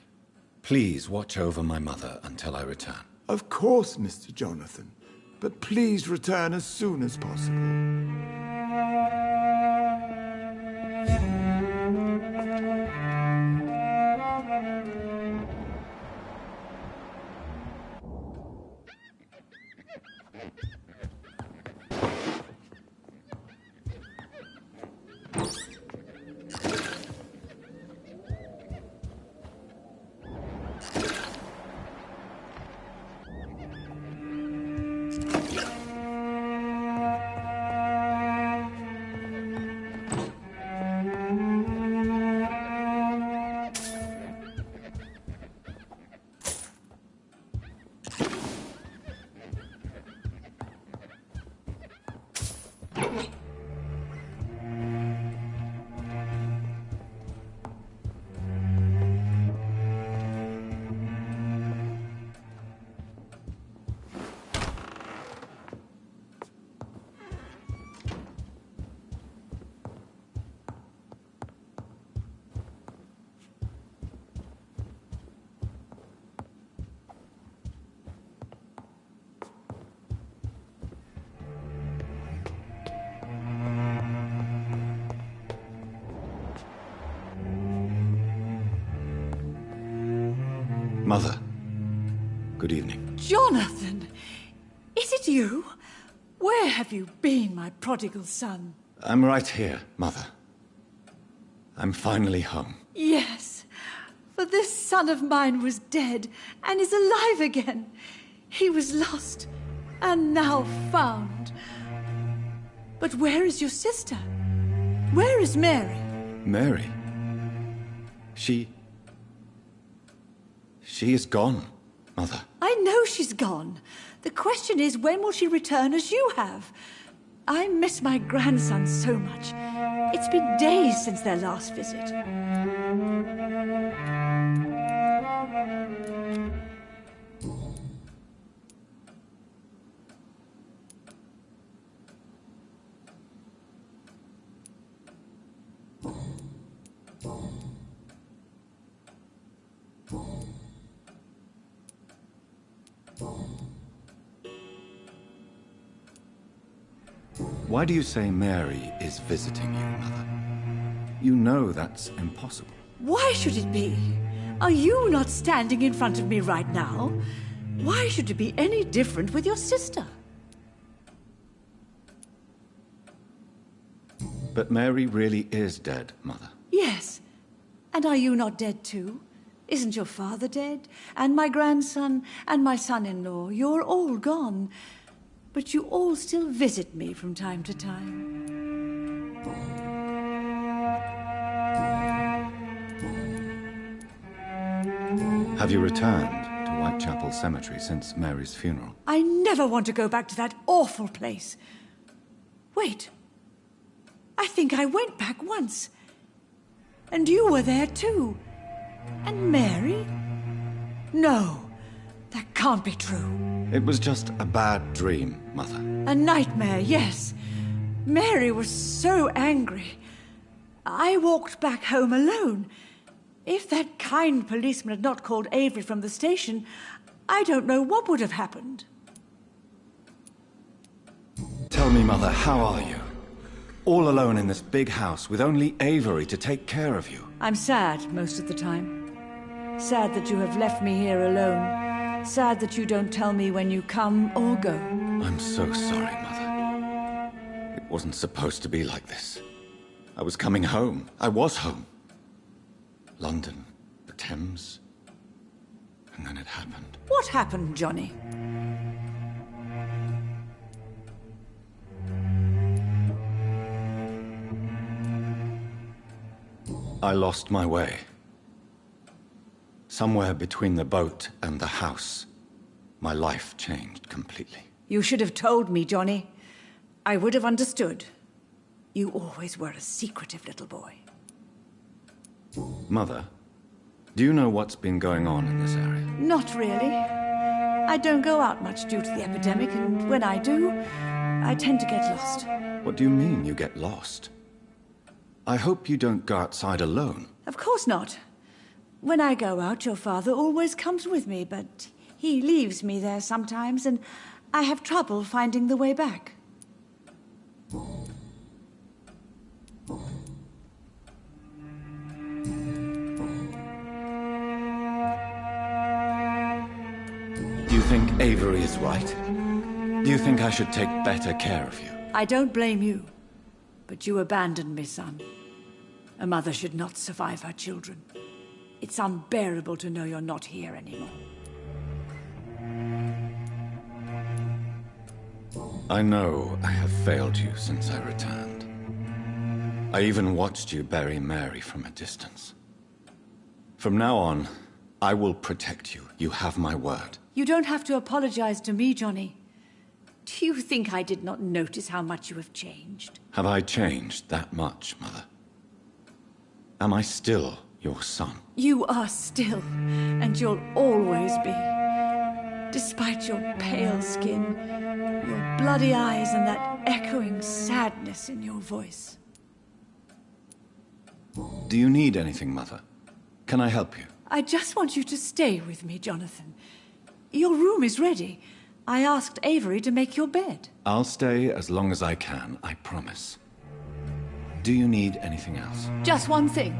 Speaker 8: Please watch over my mother until I return.
Speaker 9: Of course, Mr. Jonathan. But please return as soon as possible.
Speaker 8: Mother, good evening.
Speaker 12: Jonathan! Is it you? Where have you been, my prodigal son?
Speaker 8: I'm right here, Mother. I'm finally home.
Speaker 12: Yes, for this son of mine was dead and is alive again. He was lost and now found. But where is your sister? Where is Mary?
Speaker 8: Mary? She is gone, Mother.
Speaker 12: I know she's gone. The question is, when will she return as you have? I miss my grandson so much. It's been days since their last visit.
Speaker 8: Why do you say Mary is visiting you, Mother? You know that's impossible.
Speaker 12: Why should it be? Are you not standing in front of me right now? Why should it be any different with your sister?
Speaker 8: But Mary really is dead, Mother.
Speaker 12: Yes. And are you not dead too? Isn't your father dead? And my grandson, and my son-in-law? You're all gone. But you all still visit me from time to time.
Speaker 8: Have you returned to Whitechapel Cemetery since Mary's funeral?
Speaker 12: I never want to go back to that awful place. Wait. I think I went back once. And you were there too. And Mary? No, that can't be true.
Speaker 8: It was just a bad dream, Mother.
Speaker 12: A nightmare, yes. Mary was so angry. I walked back home alone. If that kind policeman had not called Avery from the station, I don't know what would have happened.
Speaker 8: Tell me, Mother, how are you? All alone in this big house with only Avery to take care of you.
Speaker 12: I'm sad most of the time. Sad that you have left me here alone. Sad that you don't tell me when you come or go.
Speaker 8: I'm so sorry, Mother. It wasn't supposed to be like this. I was coming home. I was home. London, the Thames, and then it happened.
Speaker 12: What happened, Johnny?
Speaker 8: I lost my way. Somewhere between the boat and the house, my life changed completely.
Speaker 12: You should have told me, Johnny. I would have understood. You always were a secretive little boy.
Speaker 8: Mother, do you know what's been going on in this area?
Speaker 12: Not really. I don't go out much due to the epidemic, and when I do, I tend to get lost.
Speaker 8: What do you mean you get lost? I hope you don't go outside alone.
Speaker 12: Of course not. When I go out, your father always comes with me, but he leaves me there sometimes, and I have trouble finding the way back.
Speaker 8: Do you think Avery is right? Do you think I should take better care of you?
Speaker 12: I don't blame you, but you abandoned me, son. A mother should not survive her children. It's unbearable to know you're not here anymore.
Speaker 8: I know I have failed you since I returned. I even watched you bury Mary from a distance. From now on, I will protect you. You have my word.
Speaker 12: You don't have to apologize to me, Johnny. Do you think I did not notice how much you have changed?
Speaker 8: Have I changed that much, Mother? Am I still your son?
Speaker 12: You are still, and you'll always be. Despite your pale skin, your bloody eyes, and that echoing sadness in your voice.
Speaker 8: Do you need anything, Mother? Can I help you?
Speaker 12: I just want you to stay with me, Jonathan. Your room is ready. I asked Avery to make your bed.
Speaker 8: I'll stay as long as I can, I promise. Do you need anything else?
Speaker 12: Just one thing.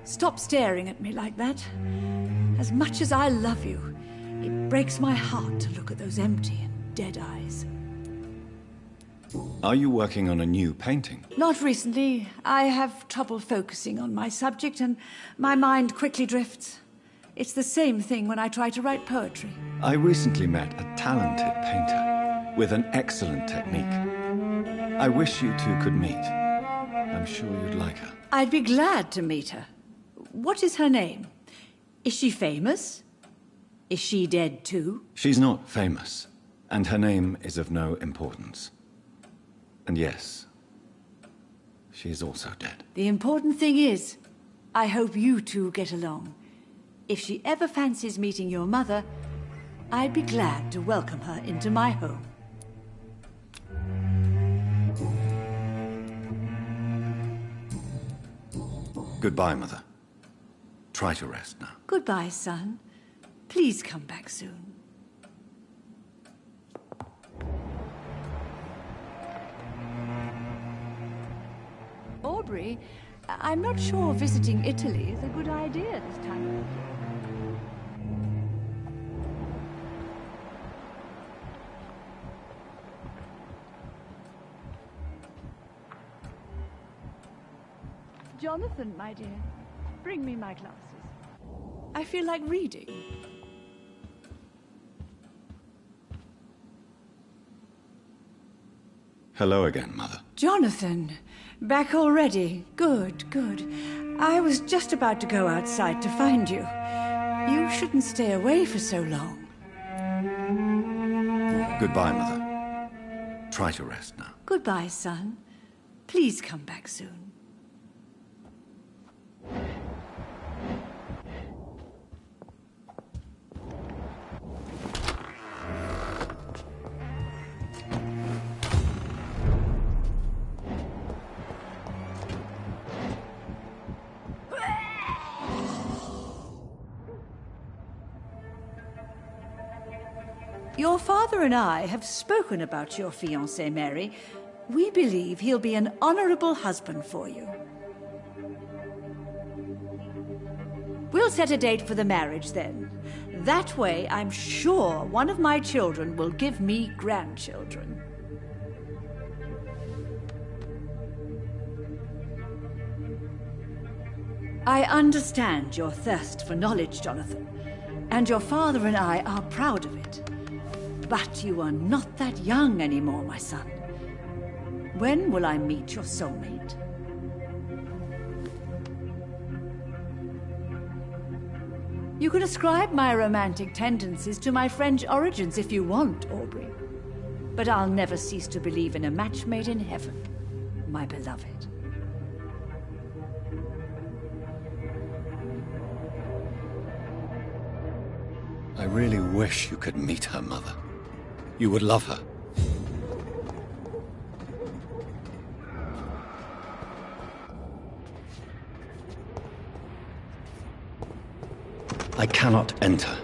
Speaker 12: Stop staring at me like that. As much as I love you, it breaks my heart to look at those empty and dead eyes.
Speaker 8: Are you working on a new painting?
Speaker 12: Not recently. I have trouble focusing on my subject and my mind quickly drifts. It's the same thing when I try to write poetry.
Speaker 8: I recently met a talented painter with an excellent technique. I wish you two could meet. I'm sure you'd like her.
Speaker 12: I'd be glad to meet her. What is her name? Is she famous? Is she dead too?
Speaker 8: She's not famous, and her name is of no importance. And yes, she is also dead.
Speaker 12: The important thing is, I hope you two get along. If she ever fancies meeting your mother, I'd be glad to welcome her into my home.
Speaker 8: Goodbye, Mother. Try to rest now.
Speaker 12: Goodbye, son. Please come back soon. Aubrey, I'm not sure visiting Italy is a good idea this time of year. Jonathan, my dear, bring me my glasses. I feel like reading.
Speaker 8: Hello again, Mother.
Speaker 12: Jonathan, back already. Good, good. I was just about to go outside to find you. You shouldn't stay away for so long.
Speaker 8: Goodbye, Mother. Try to rest now.
Speaker 12: Goodbye, son. Please come back soon. Your father and I have spoken about your fiancé, Mary. We believe he'll be an honorable husband for you. We'll set a date for the marriage then. That way, I'm sure one of my children will give me grandchildren. I understand your thirst for knowledge, Jonathan, and your father and I are proud of it. But you are not that young anymore, my son. When will I meet your soulmate? You can ascribe my romantic tendencies to my French origins if you want, Aubrey. But I'll never cease to believe in a match made in heaven, my beloved.
Speaker 8: I really wish you could meet her, Mother. You would love her. I cannot enter.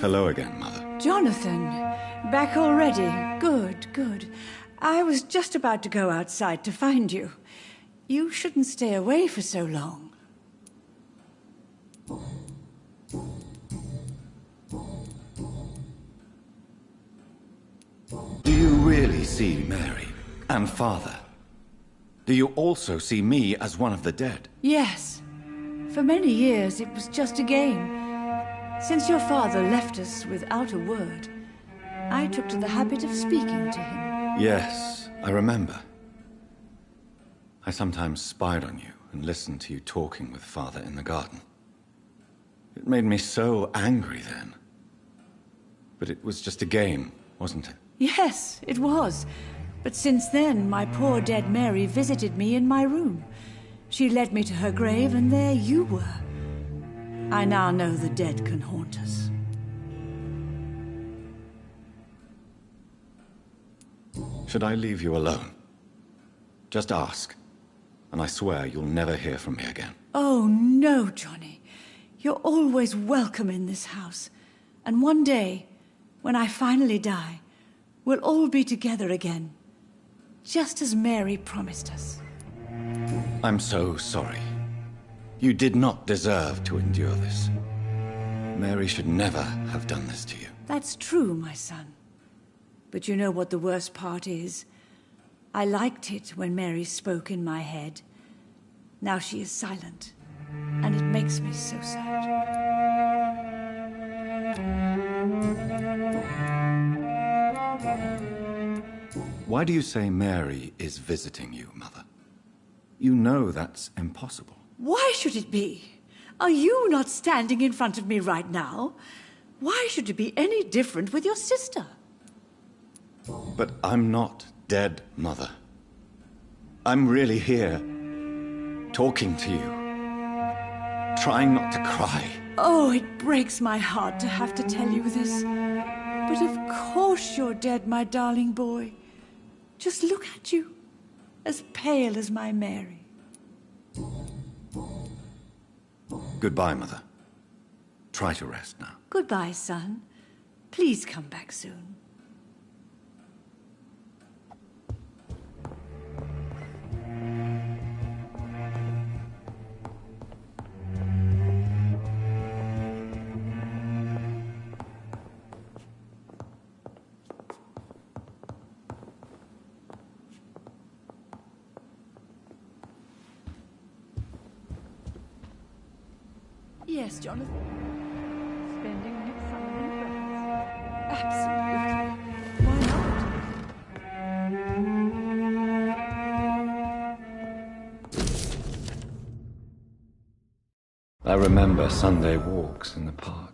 Speaker 8: Hello again, Mother.
Speaker 12: Jonathan, back already. Good, good. I was just about to go outside to find you. You shouldn't stay away for so long.
Speaker 8: Do you really see Mary and Father? Do you also see me as one of the dead?
Speaker 12: Yes. For many years, it was just a game. Since your father left us without a word, I took to the habit of speaking to him.
Speaker 8: Yes, I remember. I sometimes spied on you and listened to you talking with Father in the garden. It made me so angry then. But it was just a game, wasn't it?
Speaker 12: Yes, it was. But since then, my poor dead Mary visited me in my room. She led me to her grave, and there you were. I now know the dead can haunt us.
Speaker 8: Should I leave you alone? Just ask, and I swear you'll never hear from me again.
Speaker 12: Oh, no, Johnny. You're always welcome in this house. And one day, when I finally die, we'll all be together again. Just as Mary promised us.
Speaker 8: I'm so sorry. You did not deserve to endure this. Mary should never have done this to you.
Speaker 12: That's true, my son. But you know what the worst part is? I liked it when Mary spoke in my head. Now she is silent, and it makes me so sad.
Speaker 8: Why do you say Mary is visiting you, Mother? You know that's impossible.
Speaker 12: Why should it be? Are you not standing in front of me right now? Why should it be any different with your sister?
Speaker 8: But I'm not dead, Mother. I'm really here, talking to you, trying not to cry.
Speaker 12: Oh, it breaks my heart to have to tell you this. But of course you're dead, my darling boy. Just look at you, as pale as my Mary.
Speaker 8: Goodbye, Mother. Try to rest now.
Speaker 12: Goodbye, son. Please come back soon. Yes, Jonathan. Spending next summer in France. Absolutely. Why not?
Speaker 8: I remember Sunday walks in the park.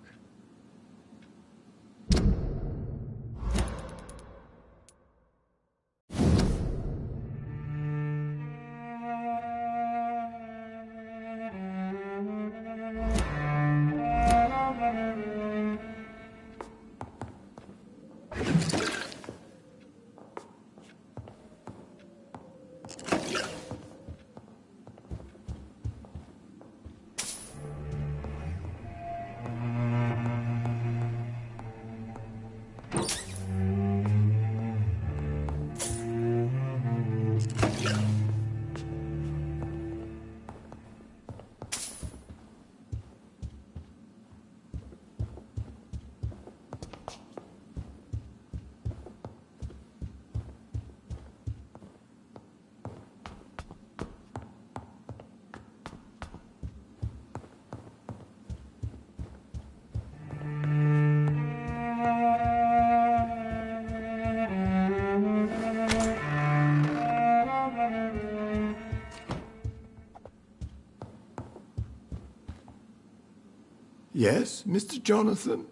Speaker 9: Yes, Mr. Jonathan?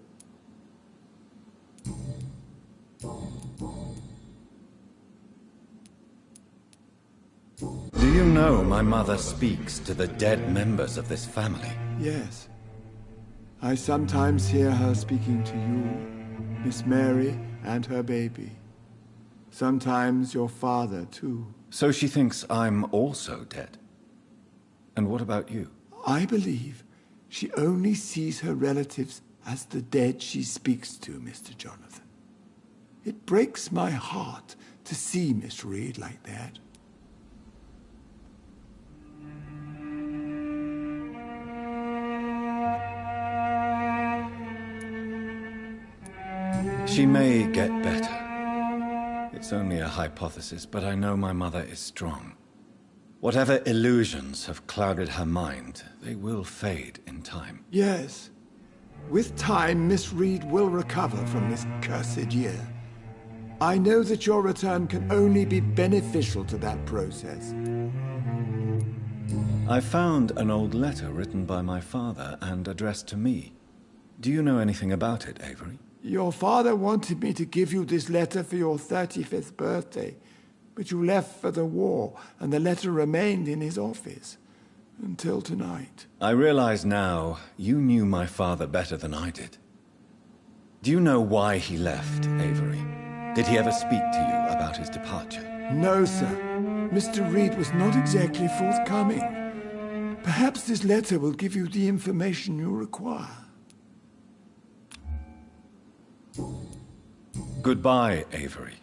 Speaker 8: Do you know my mother speaks to the dead members of this family?
Speaker 9: Yes. I sometimes hear her speaking to you, Miss Mary, and her baby. Sometimes your father, too.
Speaker 8: So she thinks I'm also dead. And what about you?
Speaker 9: I believe she only sees her relatives as the dead she speaks to, Mr. Jonathan. It breaks my heart to see Miss Reed like that.
Speaker 8: She may get better. It's only a hypothesis, but I know my mother is strong. Whatever illusions have clouded her mind, they will fade in time.
Speaker 9: Yes. With time, Miss Reed will recover from this cursed year. I know that your return can only be beneficial to that process.
Speaker 8: I found an old letter written by my father and addressed to me. Do you know anything about it, Avery?
Speaker 9: Your father wanted me to give you this letter for your 35th birthday, but you left for the war, and the letter remained in his office until tonight.
Speaker 8: I realize now you knew my father better than I did. Do you know why he left, Avery? Did he ever speak to you about his departure?
Speaker 9: No, sir. Mr. Reed was not exactly forthcoming. Perhaps this letter will give you the information you require.
Speaker 8: Goodbye, Avery.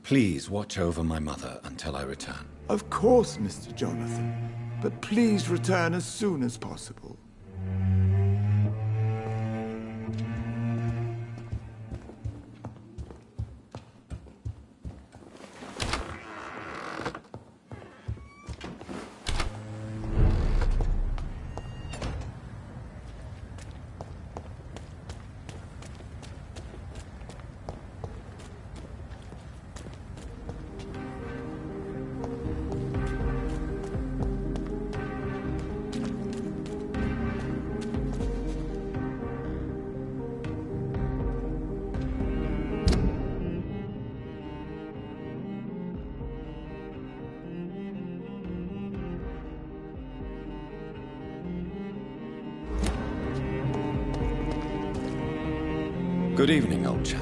Speaker 8: Please watch over my mother until I return.
Speaker 9: Of course, Mr. Jonathan. But please return as soon as possible.
Speaker 8: Good evening, old chap.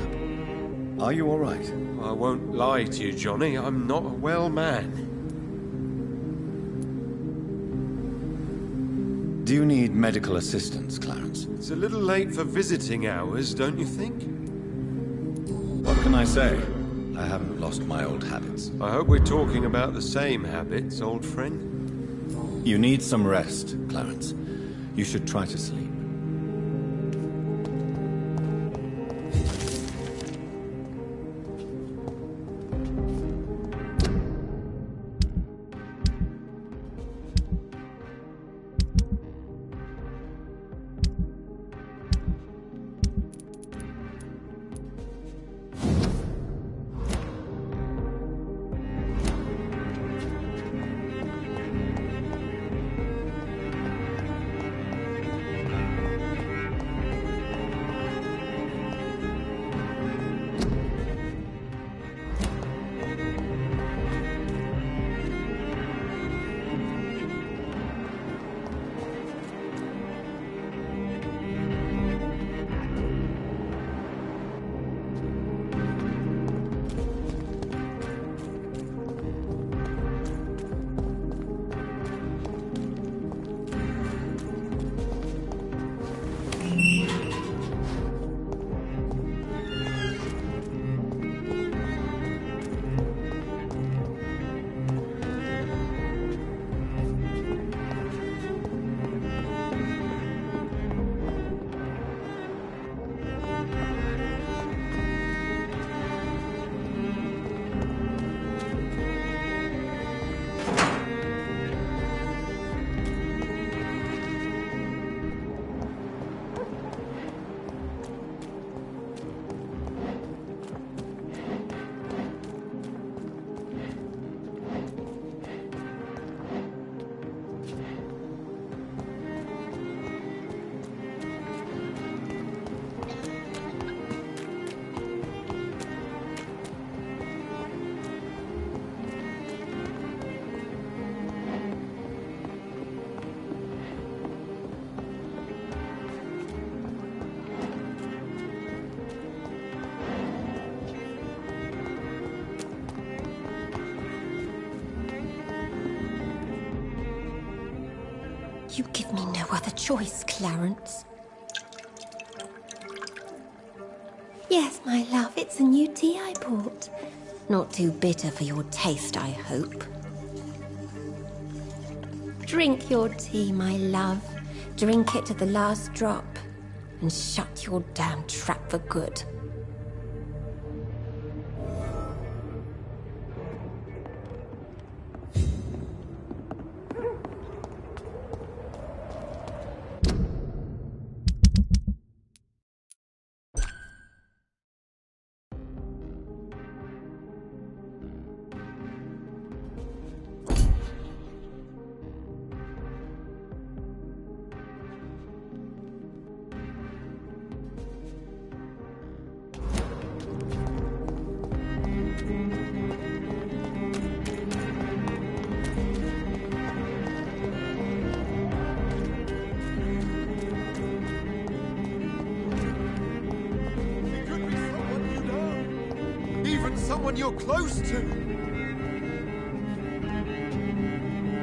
Speaker 8: Are you all right?
Speaker 5: I won't lie to you, Johnny. I'm not a well man.
Speaker 8: Do you need medical assistance, Clarence?
Speaker 5: It's a little late for visiting hours, don't you think?
Speaker 8: What can I say? I haven't lost my old habits.
Speaker 5: I hope we're talking about the same habits, old friend.
Speaker 8: You need some rest, Clarence. You should try to sleep.
Speaker 13: You give me no other choice, Clarence. Yes, my love, it's a new tea I bought. Not too bitter for your taste, I hope. Drink your tea, my love. Drink it to the last drop. And shut your damn trap for good.
Speaker 5: Someone you're close to.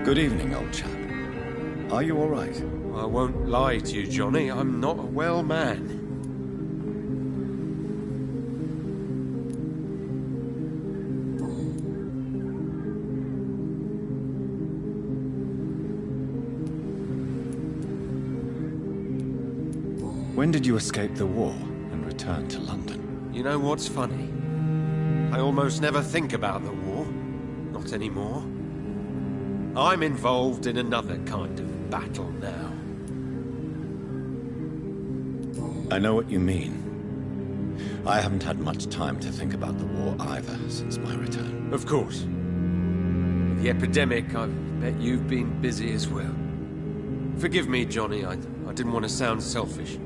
Speaker 8: Good evening, old chap. Are you all right?
Speaker 5: I won't lie to you, Johnny. I'm not a well man.
Speaker 8: When did you escape the war and return to London?
Speaker 5: You know what's funny? I almost never think about the war. Not anymore. I'm involved in another kind of battle now.
Speaker 8: I know what you mean. I haven't had much time to think about the war either since my return.
Speaker 5: Of course. With the epidemic, I bet you've been busy as well. Forgive me, Johnny. I didn't want to sound selfish.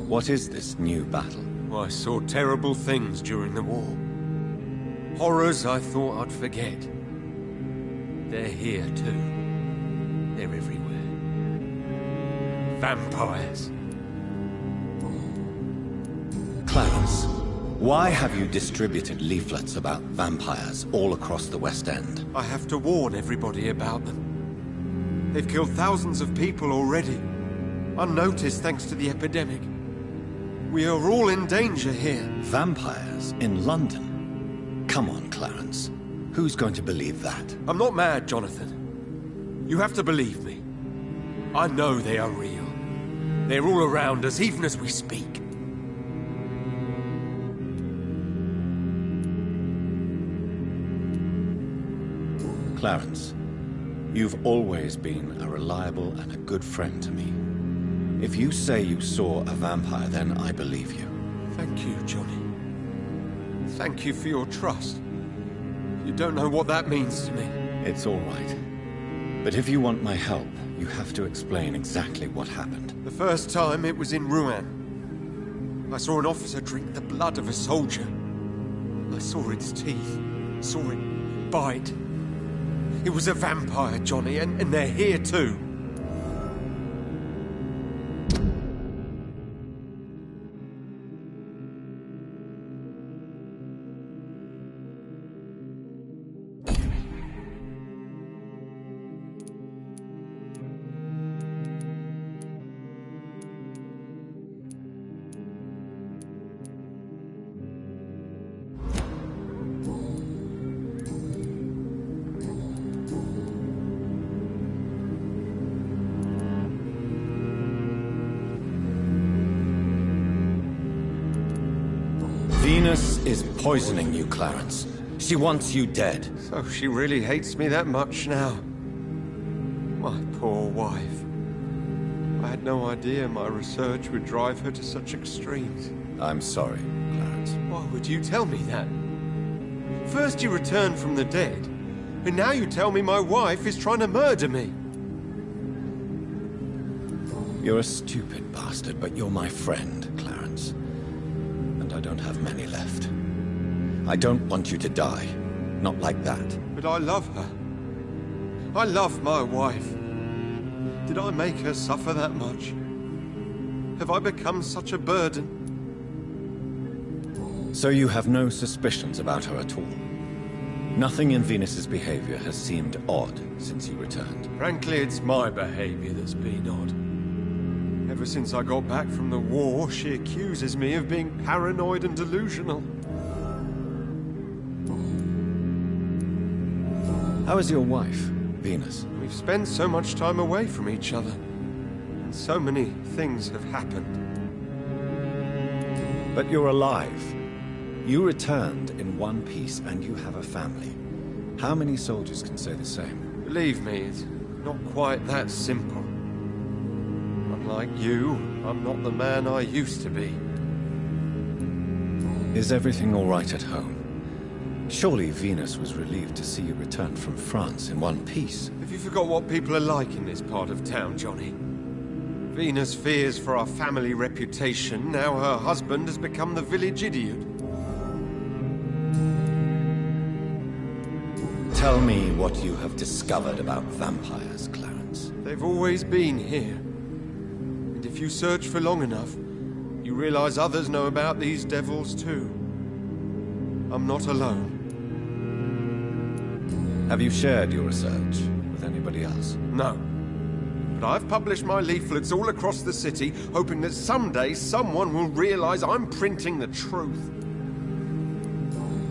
Speaker 8: What is this new battle?
Speaker 5: I saw terrible things during the war. Horrors I thought I'd forget. They're here too. They're everywhere. Vampires.
Speaker 8: Clarence, why have you distributed leaflets about vampires all across the West End?
Speaker 5: I have to warn everybody about them. They've killed thousands of people already. Unnoticed thanks to the epidemic. We are all in danger here.
Speaker 8: Vampires in London? Come on, Clarence. Who's going to believe that?
Speaker 5: I'm not mad, Jonathan. You have to believe me. I know they are real. They're all around us, even as we speak.
Speaker 8: Clarence, you've always been a reliable and a good friend to me. If you say you saw a vampire, then I believe you.
Speaker 5: Thank you, Johnny. Thank you for your trust. You don't know what that means to me.
Speaker 8: It's all right. But if you want my help, you have to explain exactly what happened.
Speaker 5: The first time, it was in Rouen. I saw an officer drink the blood of a soldier. I saw its teeth. Saw it bite. It was a vampire, Johnny, and they're here too.
Speaker 8: Venus is poisoning you, Clarence. She wants you dead.
Speaker 5: So she really hates me that much now. My poor wife. I had no idea my research would drive her to such extremes.
Speaker 8: I'm sorry, Clarence.
Speaker 5: Why would you tell me that? First you returned from the dead, and now you tell me my wife is trying to murder me.
Speaker 8: You're a stupid bastard, but you're my friend, Clarence. And I don't have many left. I don't want you to die. Not like that.
Speaker 5: But I love her. I love my wife. Did I make her suffer that much? Have I become such a burden?
Speaker 8: So you have no suspicions about her at all? Nothing in Venus's behavior has seemed odd since you returned?
Speaker 5: Frankly, it's my behavior that's been odd. Ever since I got back from the war, she accuses me of being paranoid and delusional.
Speaker 8: How is your wife, Venus?
Speaker 5: We've spent so much time away from each other, and so many things have happened.
Speaker 8: But you're alive. You returned in one piece, and you have a family. How many soldiers can say the same?
Speaker 5: Believe me, it's not quite that simple. Unlike you, I'm not the man I used to be.
Speaker 8: Is everything all right at home? Surely Venus was relieved to see you return from France in one piece.
Speaker 5: Have you forgot what people are like in this part of town, Johnny? Venus fears for our family reputation. Now her husband has become the village idiot.
Speaker 8: Tell me what you have discovered about vampires, Clarence.
Speaker 5: They've always been here. And if you search for long enough, you realize others know about these devils too. I'm not alone.
Speaker 8: Have you shared your research with anybody else?
Speaker 5: No. But I've published my leaflets all across the city, hoping that someday someone will realize I'm printing the truth.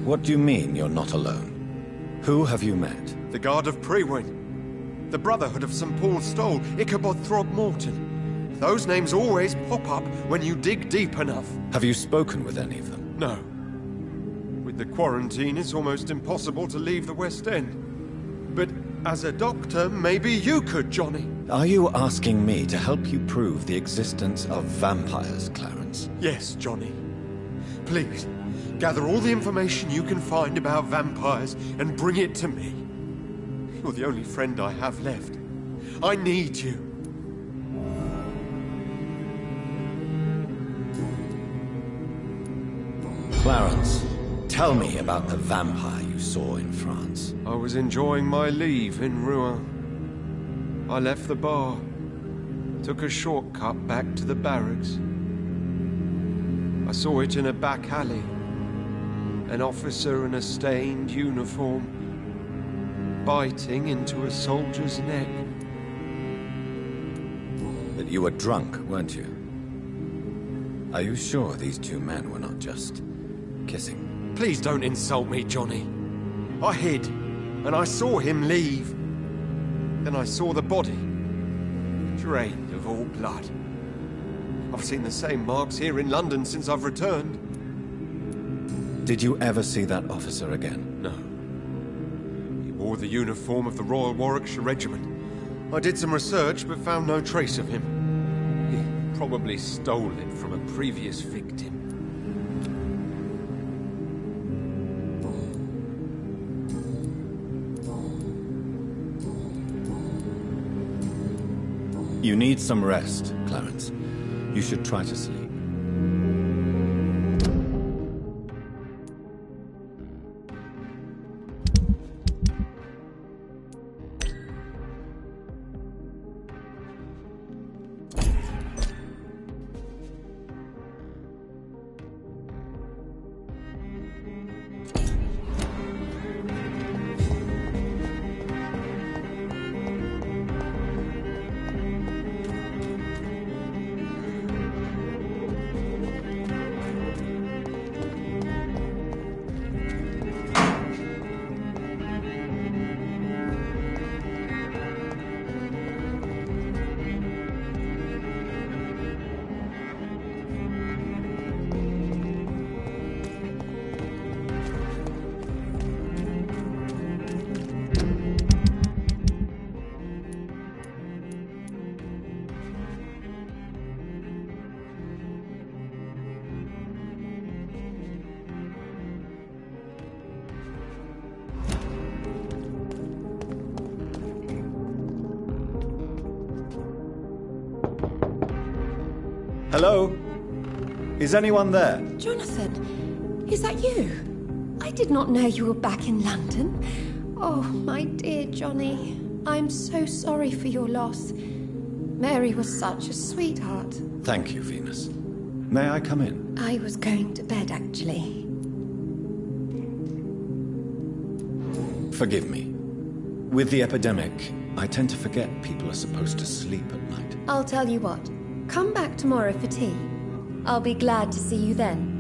Speaker 8: What do you mean you're not alone? Who have you met?
Speaker 5: The Guard of Prewin, the Brotherhood of St. Paul's Stole, Ichabod Throgmorton. Those names always pop up when you dig deep enough.
Speaker 8: Have you spoken with any of them?
Speaker 5: No. With the quarantine, it's almost impossible to leave the West End. But as a doctor, maybe you could, Johnny.
Speaker 8: Are you asking me to help you prove the existence of vampires, Clarence?
Speaker 5: Yes, Johnny. Please, gather all the information you can find about vampires and bring it to me. You're the only friend I have left. I need you.
Speaker 8: Clarence, tell me about the vampire you saw in France.
Speaker 5: I was enjoying my leave in Rouen. I left the bar, took a shortcut back to the barracks. I saw it in a back alley. An officer in a stained uniform, biting into a soldier's neck.
Speaker 8: But you were drunk, weren't you? Are you sure these two men were not just kissing?
Speaker 5: Please don't insult me, Johnny. I hid, and I saw him leave. Then I saw the body, drained of all blood. I've seen the same marks here in London since I've returned.
Speaker 8: Did you ever see that officer again?
Speaker 5: No. He wore the uniform of the Royal Warwickshire Regiment. I did some research, but found no trace of him. He probably stole it from a previous victim.
Speaker 8: You need some rest, Clarence. You should try to sleep.
Speaker 14: Hello? Is anyone there?
Speaker 13: Jonathan, is that you? I did not know you were back in London. Oh, my dear Johnny, I'm so sorry for your loss. Mary was such a sweetheart.
Speaker 8: Thank you, Venus. May I come in?
Speaker 13: I was going to bed, actually.
Speaker 8: Forgive me. With the epidemic, I tend to forget people are supposed to sleep at night.
Speaker 13: I'll tell you what. Come back tomorrow for tea. I'll be glad to see you then.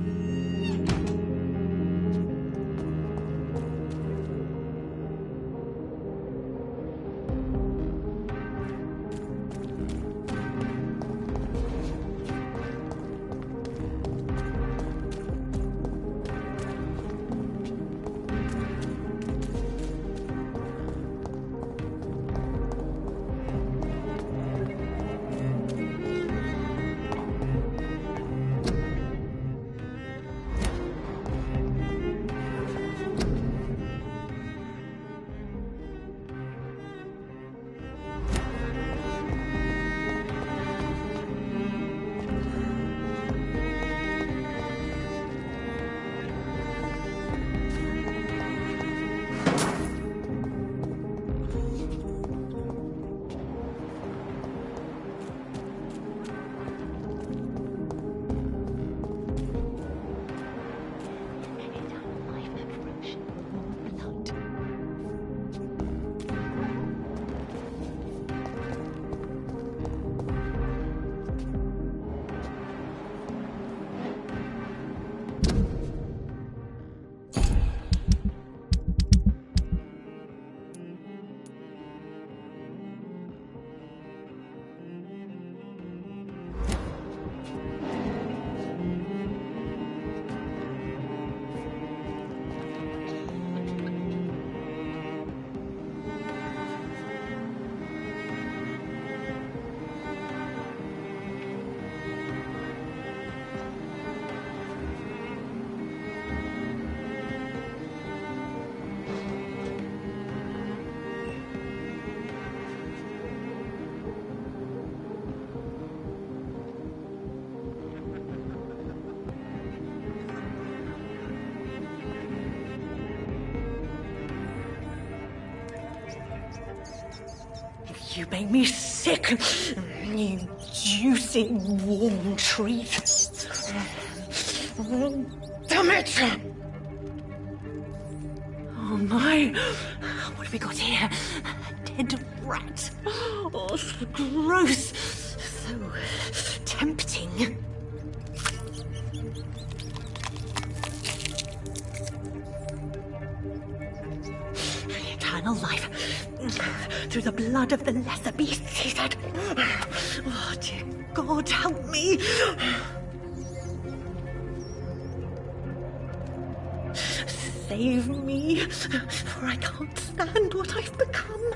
Speaker 6: You make me sick, you juicy, warm treat. Damn it! Oh my, what have we got here? A dead rat. Oh, so gross, so tempting. Eternal life. Through the blood of the lesser beasts, he said. Oh, dear God, help me. Save me, for I can't stand what I've become.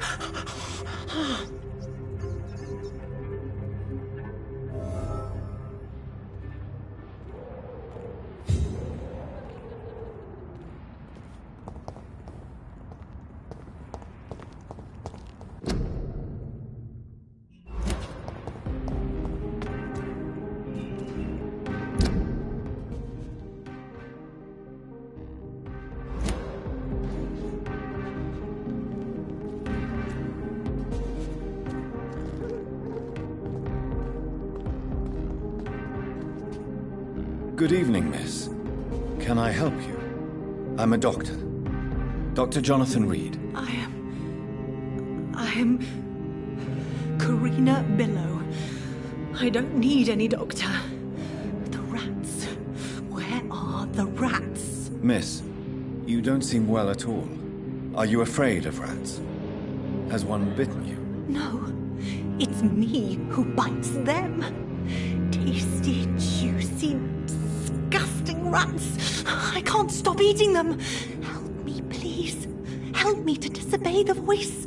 Speaker 8: Good evening, miss. Can I help you? I'm a doctor. Dr. Jonathan Reed.
Speaker 6: I am Karina Billow. I don't need any doctor. The rats. Where are the rats?
Speaker 8: Miss, you don't seem well at all. Are you afraid of rats? Has one bitten you?
Speaker 6: No, it's me who bites them. Tasty, juicy, disgusting rats. I can't stop eating them. Help me, please. Help me to disobey the voice.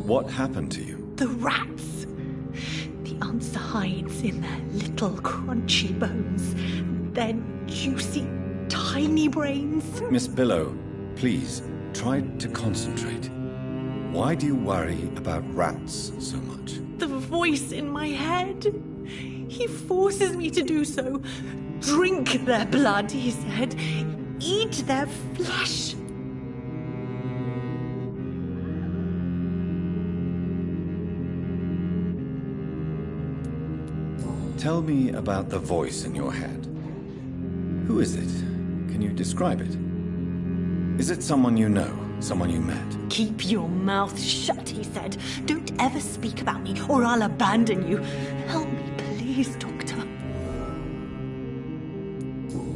Speaker 8: What happened to you?
Speaker 6: The rats. The answer hides in their little crunchy bones, their juicy, tiny brains.
Speaker 8: Miss Billow, please, try to concentrate. Why do you worry about rats so much?
Speaker 6: The voice in my head. He forces me to do so. Drink their blood, he said. Eat their flesh.
Speaker 8: Tell me about the voice in your head. Who is it? Can you describe it? Is it someone you know? Someone you met?
Speaker 6: Keep your mouth shut, he said. Don't ever speak about me, or I'll abandon you. Help me, please, Doctor.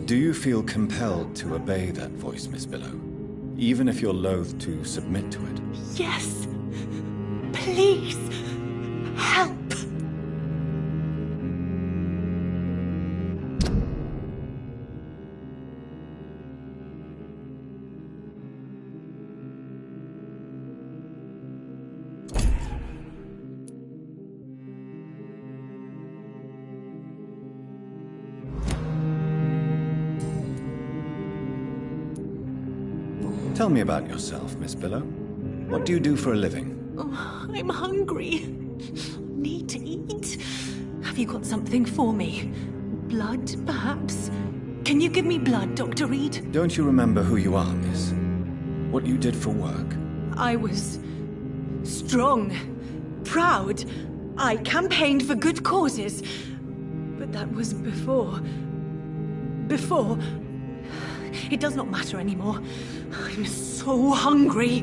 Speaker 8: Do you feel compelled to obey that voice, Miss Billow? Even if you're loath to submit to it?
Speaker 6: Yes. Please. Help.
Speaker 8: Tell me about yourself, Miss Billow. What do you do for a living?
Speaker 6: Oh, I'm hungry. Need to eat. Have you got something for me? Blood, perhaps? Can you give me blood, Dr. Reed?
Speaker 8: Don't you remember who you are, miss? What you did for work?
Speaker 6: I was strong, proud. I campaigned for good causes. But that was before. It does not matter anymore. I'm so hungry.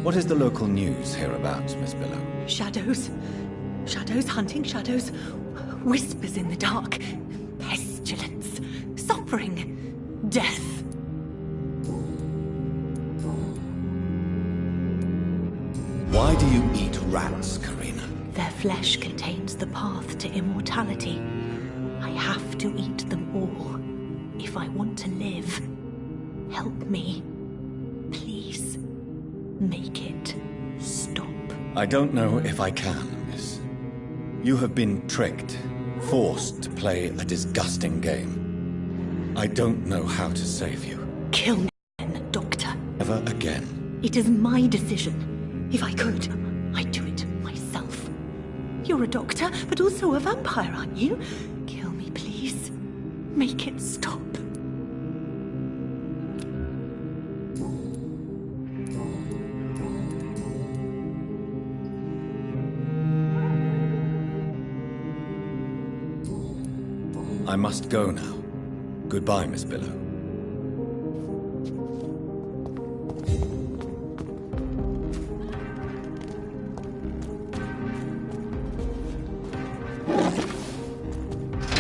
Speaker 8: What is the local news hereabouts, Miss Billow?
Speaker 6: Shadows. Shadows hunting shadows. Whispers in the dark. Pestilence. Suffering. Death.
Speaker 8: Why do you eat rats, Karina?
Speaker 6: Their flesh contains the path to immortality. I have to eat them all if I want to live. Help me. Please. Make it stop.
Speaker 8: I don't know if I can, miss. You have been tricked, forced to play a disgusting game. I don't know how to save you.
Speaker 6: Kill me then, Doctor.
Speaker 8: Never again.
Speaker 6: It is my decision. If I could, I'd do it myself. You're a doctor, but also a vampire, aren't you? Kill me, please. Make it stop.
Speaker 8: I must go now. Goodbye, Miss Billow.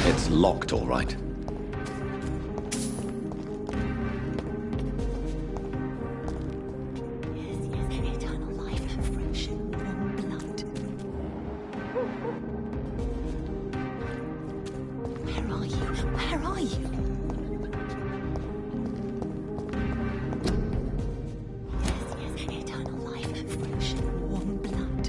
Speaker 8: It's locked, all right.
Speaker 6: Eternal life, fresh, warm blood. Where are you? Where are you? Yes, eternal life, fresh, warm blood.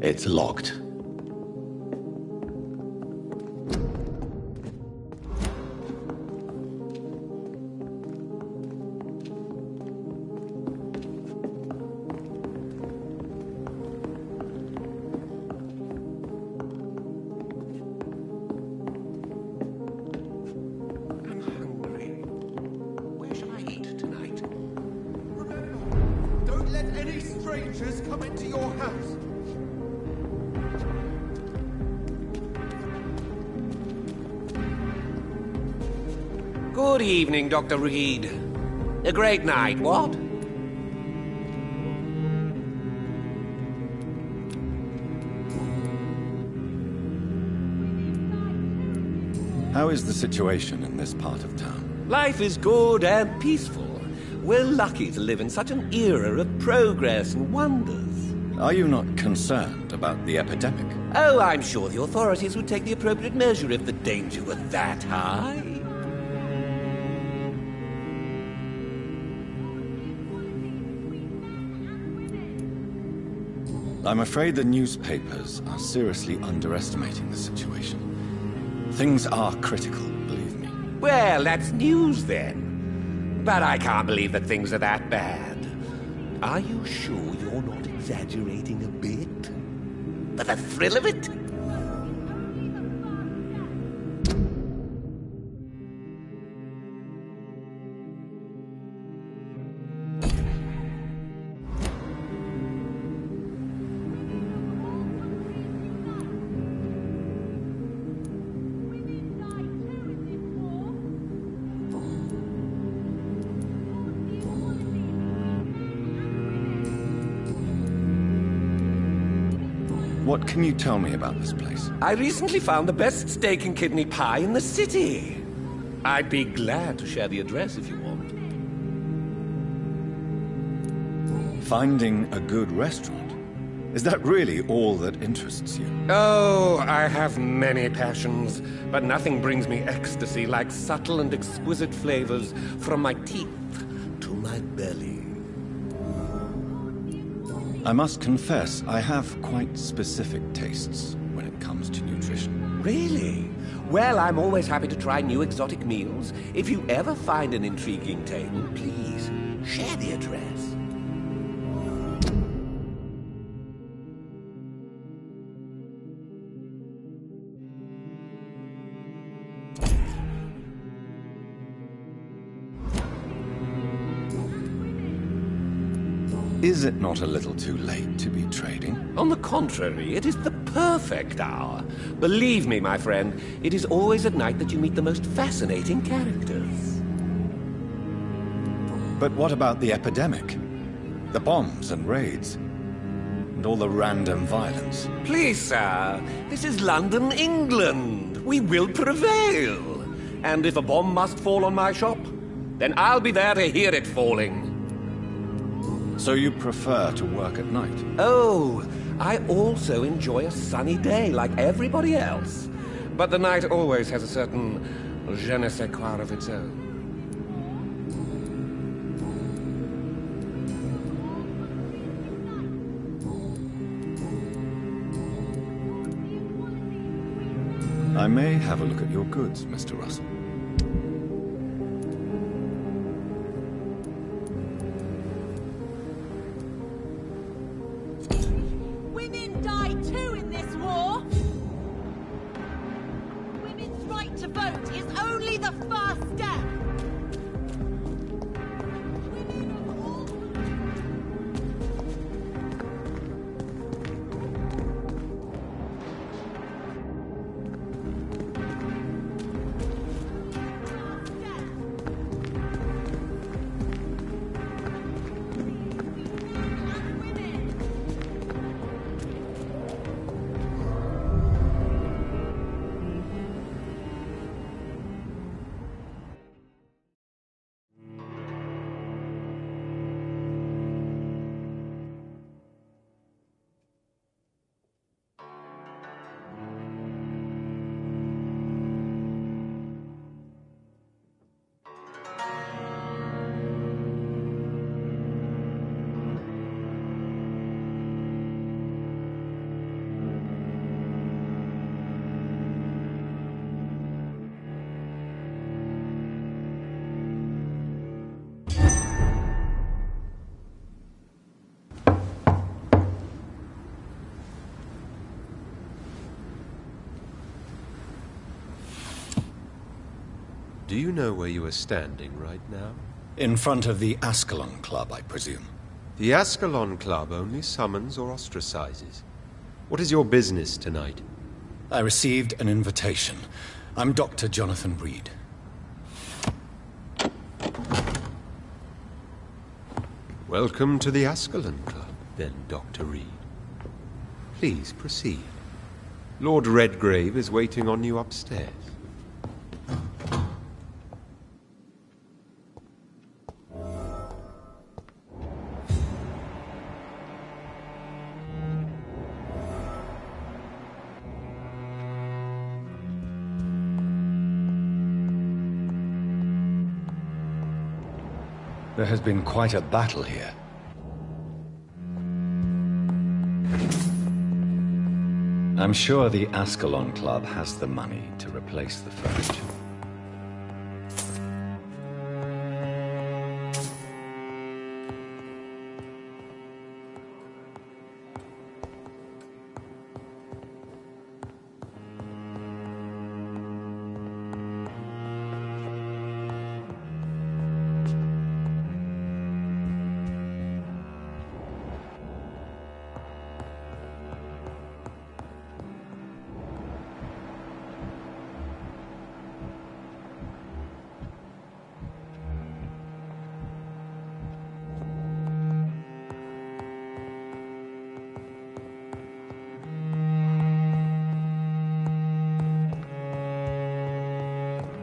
Speaker 8: It's locked.
Speaker 5: Strangers come into your house.
Speaker 11: Good evening, Dr. Reed. A great night, what?
Speaker 8: How is the situation in this part of town?
Speaker 11: Life is good and peaceful. We're lucky to live in such an era of progress and wonders.
Speaker 8: Are you not concerned about the epidemic?
Speaker 11: Oh, I'm sure the authorities would take the appropriate measure if the danger were that high.
Speaker 8: I'm afraid the newspapers are seriously underestimating the situation. Things are critical, believe me.
Speaker 11: Well, that's news then. But I can't believe that things are that bad. Are you sure you're not exaggerating a bit? For the thrill of it?
Speaker 8: What can you tell me about this place?
Speaker 11: I recently found the best steak and kidney pie in the city. I'd be glad to share the address if you want.
Speaker 8: Finding a good restaurant? Is that really all that interests you?
Speaker 11: Oh, I have many passions, but nothing brings me ecstasy like subtle and exquisite flavors from my teeth to my belly.
Speaker 8: I must confess, I have quite specific tastes when it comes to nutrition.
Speaker 11: Really? Well, I'm always happy to try new exotic meals. If you ever find an intriguing table, please share the address.
Speaker 8: Is it not a little too late to be trading?
Speaker 11: On the contrary, it is the perfect hour. Believe me, my friend, it is always at night that you meet the most fascinating characters.
Speaker 8: But what about the epidemic? The bombs and raids? And all the random violence?
Speaker 11: Please, sir, this is London, England. We will prevail. And if a bomb must fall on my shop, then I'll be there to hear it falling.
Speaker 8: So you prefer to work at night?
Speaker 11: Oh, I also enjoy a sunny day like everybody else. But the night always has a certain je ne sais quoi of its own.
Speaker 8: I may have a look at your goods, Mr. Russell.
Speaker 10: Women die too in this war. Women's right to vote is only the first step.
Speaker 5: Do you know where you are standing right now?
Speaker 2: In front of the Ascalon Club, I presume.
Speaker 5: The Ascalon Club only summons or ostracizes. What is your business tonight?
Speaker 2: I received an invitation. I'm Dr. Jonathan Reed.
Speaker 5: Welcome to the Ascalon Club, then, Dr. Reed. Please proceed. Lord Redgrave is waiting on you upstairs.
Speaker 2: There has been quite a battle here. I'm sure the Ascalon Club has the money to replace the furniture.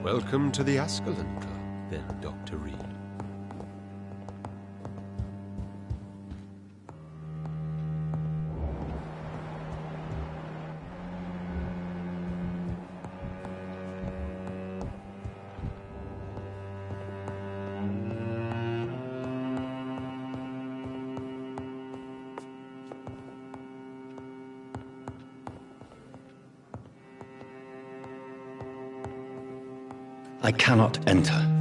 Speaker 5: Welcome to the Ascalon Club, then, Dr. Reed.
Speaker 2: I cannot enter.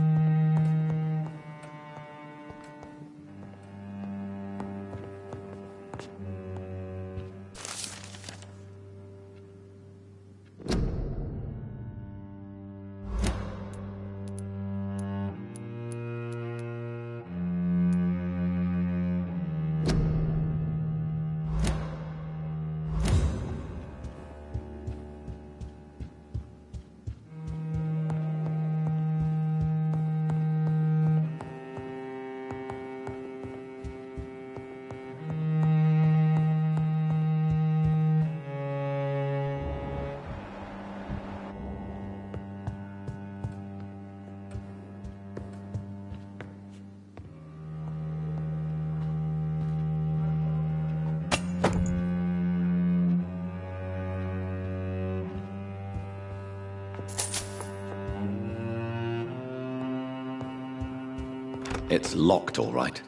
Speaker 2: It's locked, all right.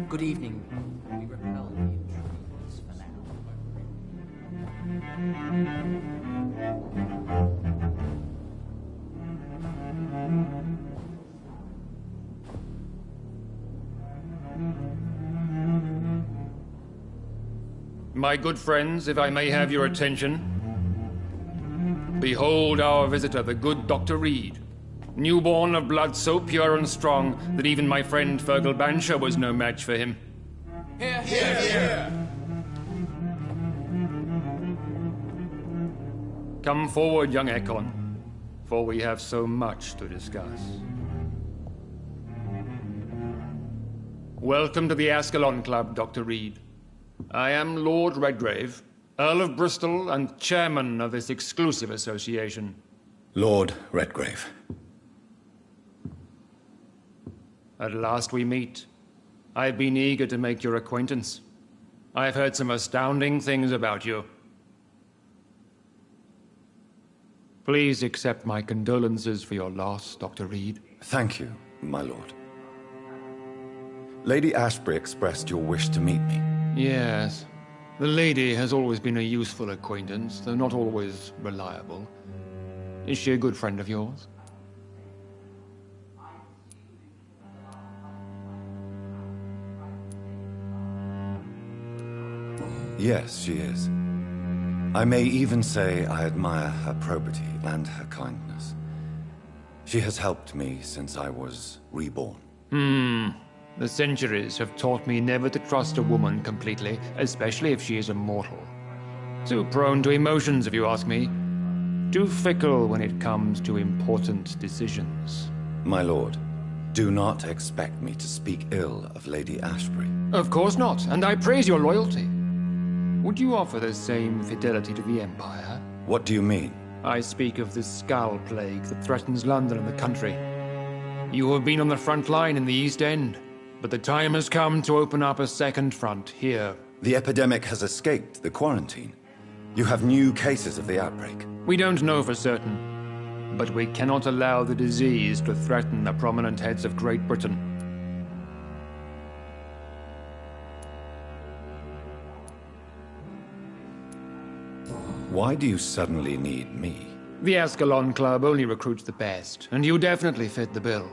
Speaker 15: Good evening. We repel the intruders for now.
Speaker 16: My good friends, if I may have your attention. Behold our visitor, the good Dr. Reed. Newborn of blood so pure and strong that even my friend Fergal Bancher was no match for him.
Speaker 15: Here, here, here!
Speaker 16: Come forward, young Ekon, for we have so much to discuss. Welcome to the Ascalon Club, Dr. Reed. I am Lord Redgrave, Earl of Bristol and chairman of this exclusive association.
Speaker 8: Lord Redgrave.
Speaker 16: At last we meet. I've been eager to make your acquaintance. I've heard some astounding things about you. Please accept my condolences for your loss, Dr. Reed.
Speaker 8: Thank you, my lord. Lady Ashbury expressed your wish to meet me.
Speaker 16: Yes. The lady has always been a useful acquaintance, though not always reliable. Is she a good friend of yours?
Speaker 8: Yes, she is. I may even say I admire her probity and her kindness. She has helped me since I was reborn.
Speaker 16: The centuries have taught me never to trust a woman completely, especially if she is a mortal. Too prone to emotions, if you ask me. Too fickle when it comes to important decisions.
Speaker 8: My lord, do not expect me to speak ill of Lady Ashbury.
Speaker 16: Of course not, and I praise your loyalty. Would you offer the same fidelity to the Empire?
Speaker 8: What do you mean?
Speaker 16: I speak of the Skull Plague that threatens London and the country. You have been on the front line in the East End, but the time has come to open up a second front here.
Speaker 8: The epidemic has escaped the quarantine. You have new cases of the outbreak.
Speaker 16: We don't know for certain, but we cannot allow the disease to threaten the prominent heads of Great Britain.
Speaker 8: Why do you suddenly need me?
Speaker 16: The Ascalon Club only recruits the best, and you definitely fit the bill.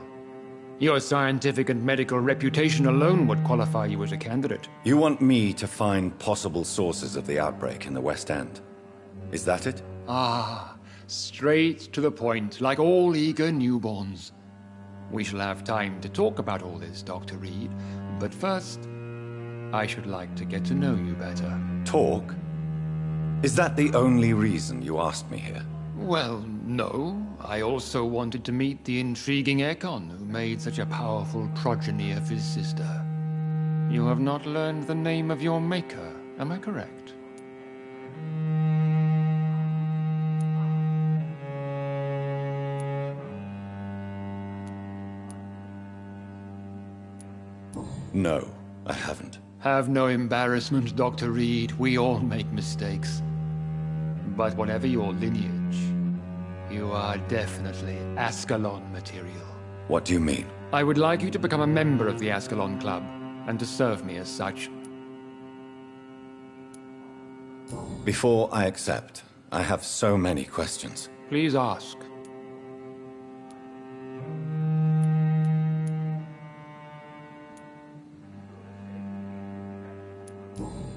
Speaker 16: Your scientific and medical reputation alone would qualify you as a candidate.
Speaker 8: You want me to find possible sources of the outbreak in the West End. Is that it?
Speaker 16: Ah, straight to the point, like all eager newborns. We shall have time to talk about all this, Dr. Reed, but first, I should like to get to know you better.
Speaker 8: Talk? Is that the only reason you asked me here?
Speaker 16: Well, no. I also wanted to meet the intriguing Ekon, who made such a powerful progeny of his sister. You have not learned the name of your maker, am I correct?
Speaker 8: No, I haven't.
Speaker 16: Have no embarrassment, Dr. Reed. We all make mistakes. But whatever your lineage, you are definitely Ascalon material.
Speaker 8: What do you mean?
Speaker 16: I would like you to become a member of the Ascalon Club, and to serve me as such.
Speaker 8: Before I accept, I have so many questions.
Speaker 16: Please ask.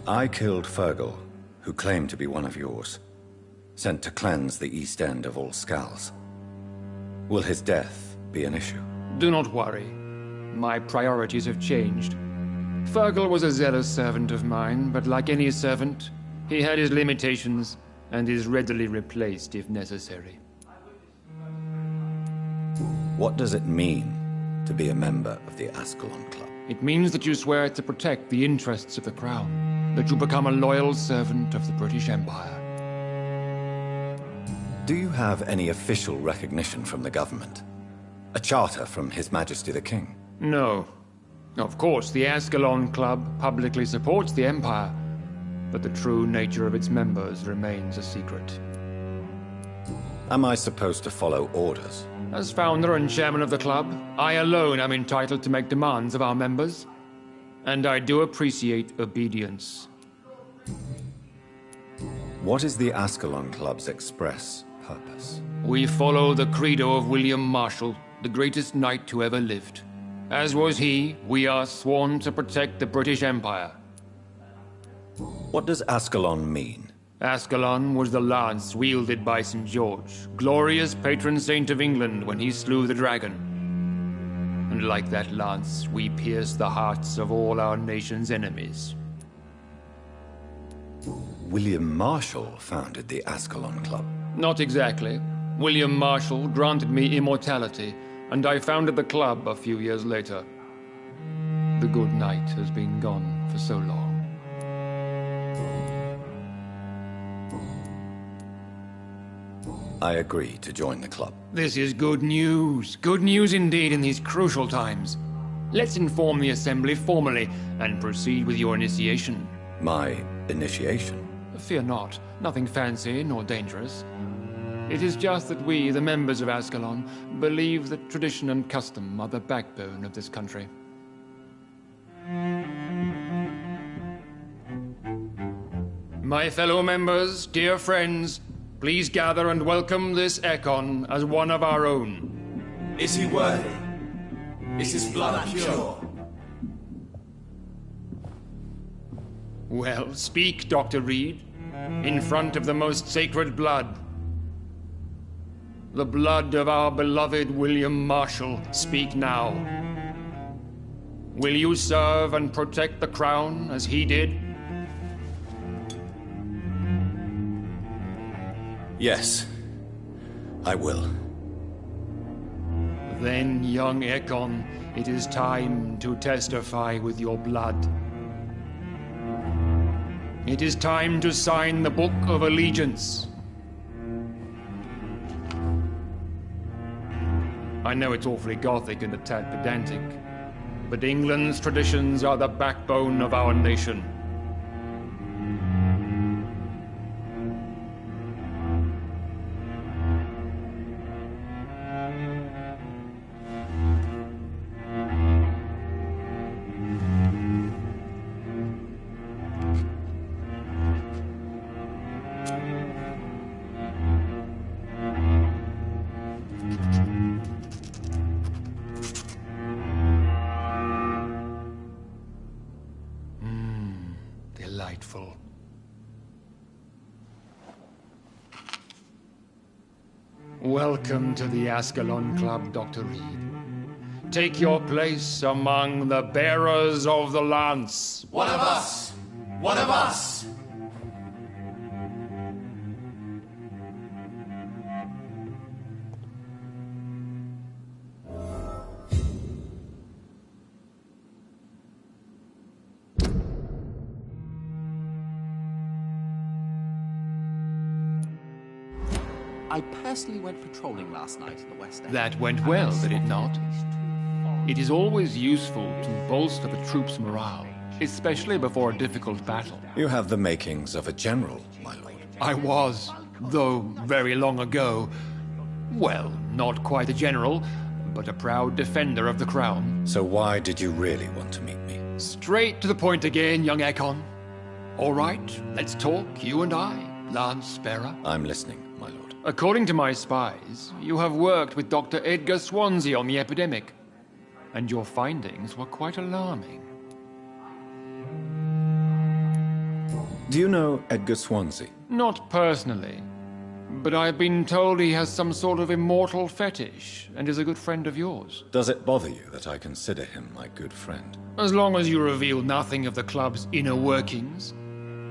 Speaker 8: I killed Fergal, who claimed to be one of yours. Sent to cleanse the East End of all Skulls. Will his death be an issue?
Speaker 16: Do not worry. My priorities have changed. Fergal was a zealous servant of mine, but like any servant, he had his limitations and is readily replaced if necessary.
Speaker 8: What does it mean to be a member of the Ascalon Club?
Speaker 16: It means that you swear to protect the interests of the Crown, that you become a loyal servant of the British Empire.
Speaker 8: Do you have any official recognition from the government? A charter from His Majesty the King?
Speaker 16: No. Of course, the Ascalon Club publicly supports the Empire, but the true nature of its members remains a secret.
Speaker 8: Am I supposed to follow orders?
Speaker 16: As founder and chairman of the club, I alone am entitled to make demands of our members. And I do appreciate obedience.
Speaker 8: What is the Ascalon Club's express purpose?
Speaker 16: We follow the credo of William Marshall, the greatest knight who ever lived. As was he, we are sworn to protect the British Empire.
Speaker 8: What does Ascalon mean?
Speaker 16: Ascalon was the lance wielded by St. George, glorious patron saint of England when he slew the dragon. And like that lance, we pierce the hearts of all our nation's enemies.
Speaker 8: William Marshall founded the Ascalon Club.
Speaker 16: Not exactly. William Marshall granted me immortality, and I founded the club a few years later. The good knight has been gone for so long.
Speaker 8: I agree to join the club.
Speaker 16: This is good news. Good news indeed in these crucial times. Let's inform the Assembly formally and proceed with your initiation.
Speaker 8: My initiation?
Speaker 16: Fear not. Nothing fancy nor dangerous. It is just that we, the members of Ascalon, believe that tradition and custom are the backbone of this country. My fellow members, dear friends, please gather and welcome this Ekon as one of our own.
Speaker 17: Is he worthy? Is his blood pure?
Speaker 16: Well, speak, Dr. Reed, in front of the most sacred blood. The blood of our beloved William Marshall, speak now. Will you serve and protect the crown as he did?
Speaker 8: Yes, I will.
Speaker 16: Then, young Ekon, it is time to testify with your blood. It is time to sign the Book of Allegiance. I know it's awfully gothic and a tad pedantic, but England's traditions are the backbone of our nation. Delightful. Welcome to the Ascalon Club, Dr. Reed. Take your place among the bearers of the lance.
Speaker 17: One of us! One of us!
Speaker 15: I personally went patrolling last night in the West End.
Speaker 16: That went well, did it not? It is always useful to bolster the troops' morale, especially before a difficult battle.
Speaker 8: You have the makings of a general, my lord.
Speaker 16: I was, though very long ago. Well, not quite a general, but a proud defender of the crown.
Speaker 8: So why did you really want to meet me?
Speaker 16: Straight to the point again, young Ekon. All right, let's talk, you and I, Lance Bearer.
Speaker 8: I'm listening, my lord.
Speaker 16: According to my spies, you have worked with Dr. Edgar Swansea on the epidemic, and your findings were quite alarming.
Speaker 8: Do you know Edgar Swansea?
Speaker 16: Not personally, but I've been told he has some sort of immortal fetish and is a good friend of yours.
Speaker 8: Does it bother you that I consider him my good friend?
Speaker 16: As long as you reveal nothing of the club's inner workings,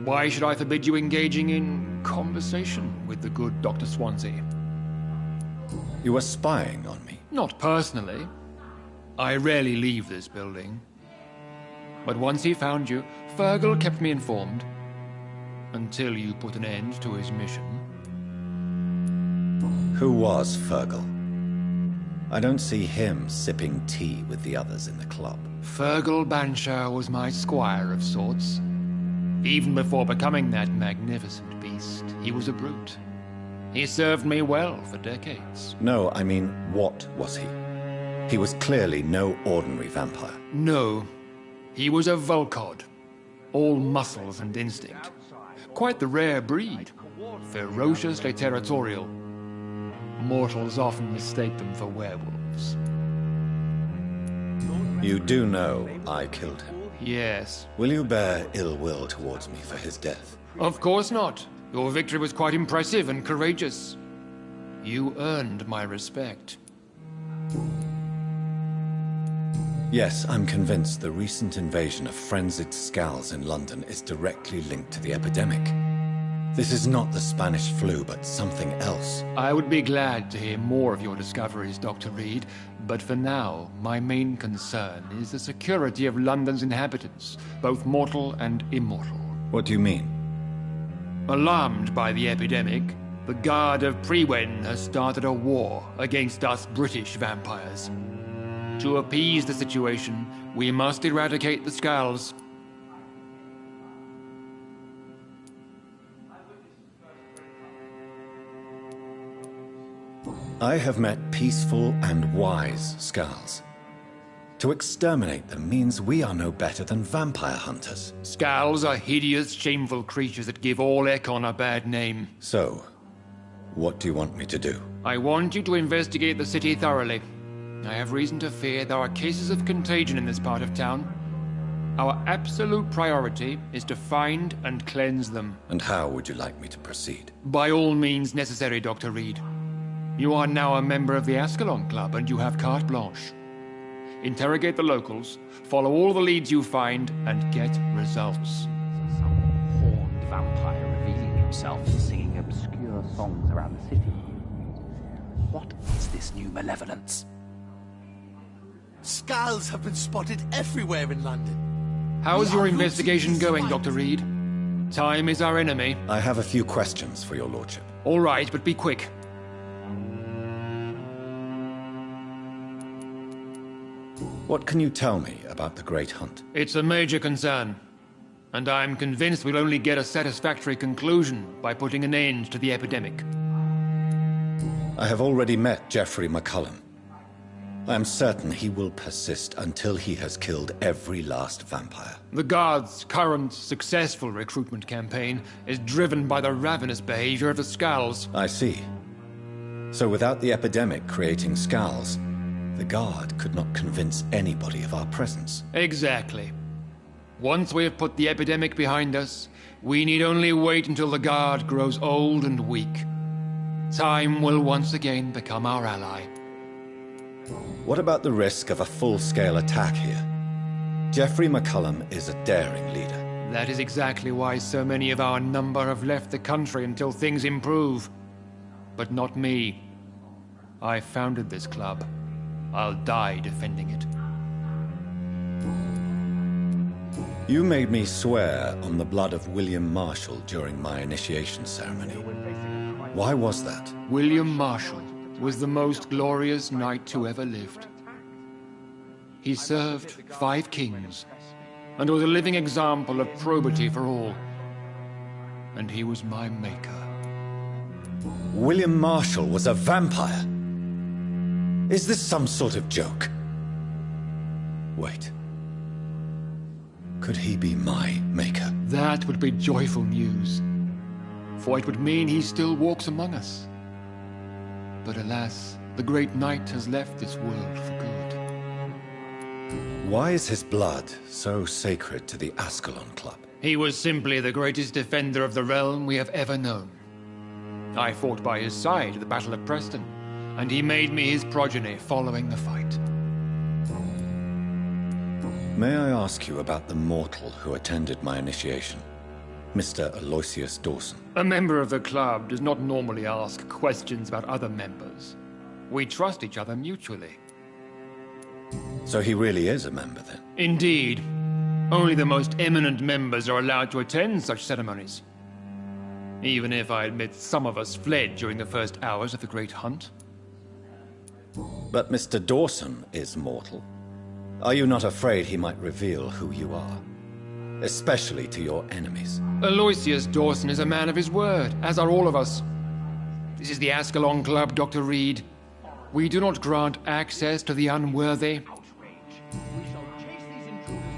Speaker 16: why should I forbid you engaging in conversation with the good Dr. Swansea?
Speaker 8: You were spying on me?
Speaker 16: Not personally. I rarely leave this building. But once he found you, Fergal kept me informed. Until you put an end to his mission.
Speaker 8: Who was Fergal? I don't see him sipping tea with the others in the club.
Speaker 16: Fergal Banshire was my squire of sorts. Even before becoming that magnificent beast, he was a brute. He served me well for decades.
Speaker 8: No, I mean, what was he? He was clearly no ordinary vampire.
Speaker 16: No. He was a Volcod, all muscles and instinct. Quite the rare breed, ferociously territorial. Mortals often mistake them for werewolves.
Speaker 8: You do know I killed him?
Speaker 16: Yes.
Speaker 8: Will you bear ill will towards me for his death?
Speaker 16: Of course not. Your victory was quite impressive and courageous. You earned my respect.
Speaker 8: Yes, I'm convinced the recent invasion of frenzied Skulls in London is directly linked to the epidemic. This is not the Spanish flu, but something else.
Speaker 16: I would be glad to hear more of your discoveries, Dr. Reed, but for now, my main concern is the security of London's inhabitants, both mortal and immortal.
Speaker 8: What do you mean?
Speaker 16: Alarmed by the epidemic, the Guard of Prewen has started a war against us British vampires. To appease the situation, we must eradicate the Skulls.
Speaker 8: I have met peaceful and wise Skulls. To exterminate them means we are no better than vampire hunters.
Speaker 16: Skulls are hideous, shameful creatures that give all Ekon a bad name.
Speaker 8: So, what do you want me to do?
Speaker 16: I want you to investigate the city thoroughly. I have reason to fear there are cases of contagion in this part of town. Our absolute priority is to find and cleanse them.
Speaker 8: And how would you like me to proceed?
Speaker 16: By all means necessary, Dr. Reed. You are now a member of the Ascalon Club and you have carte blanche. Interrogate the locals, follow all the leads you find, and get results.
Speaker 15: Some horned vampire revealing himself and singing obscure songs around the city. What is this new malevolence?
Speaker 17: Skulls have been spotted everywhere in London.
Speaker 16: How's your investigation going, Dr. Reed? Time is our enemy.
Speaker 8: I have a few questions for your lordship.
Speaker 16: All right, but be quick.
Speaker 8: What can you tell me about the Great Hunt?
Speaker 16: It's a major concern, and I'm convinced we'll only get a satisfactory conclusion by putting an end to the epidemic.
Speaker 8: I have already met Geoffrey McCullum. I am certain he will persist until he has killed every last vampire.
Speaker 16: The Guard's current successful recruitment campaign is driven by the ravenous behavior of the Skulls.
Speaker 8: I see. So without the epidemic creating Skulls, the Guard could not convince anybody of our presence.
Speaker 16: Exactly. Once we have put the epidemic behind us, we need only wait until the Guard grows old and weak. Time will once again become our ally.
Speaker 8: What about the risk of a full-scale attack here? Geoffrey McCullum is a daring leader.
Speaker 16: That is exactly why so many of our number have left the country until things improve. But not me. I founded this club. I'll die defending it.
Speaker 8: You made me swear on the blood of William Marshall during my initiation ceremony. Why was that?
Speaker 16: William Marshall was the most glorious knight who ever lived. He served 5 kings, and was a living example of probity for all. And he was my maker.
Speaker 8: William Marshall was a vampire? Is this some sort of joke? Wait. Could he be my maker?
Speaker 16: That would be joyful news, for it would mean he still walks among us. But alas, the great knight has left this world for good.
Speaker 8: Why is his blood so sacred to the Ascalon Club?
Speaker 16: He was simply the greatest defender of the realm we have ever known. I fought by his side at the Battle of Preston, and he made me his progeny following the fight.
Speaker 8: May I ask you about the mortal who attended my initiation? Mr. Aloysius Dawson.
Speaker 16: A member of the club does not normally ask questions about other members. We trust each other mutually.
Speaker 8: So he really is a member, then?
Speaker 16: Indeed. Only the most eminent members are allowed to attend such ceremonies. Even if I admit some of us fled during the first hours of the Great Hunt.
Speaker 8: But Mr. Dawson is mortal. Are you not afraid he might reveal who you are? Especially to your enemies.
Speaker 16: Aloysius Dawson is a man of his word, as are all of us. This is the Ascalon Club, Dr. Reed. We do not grant access to the unworthy.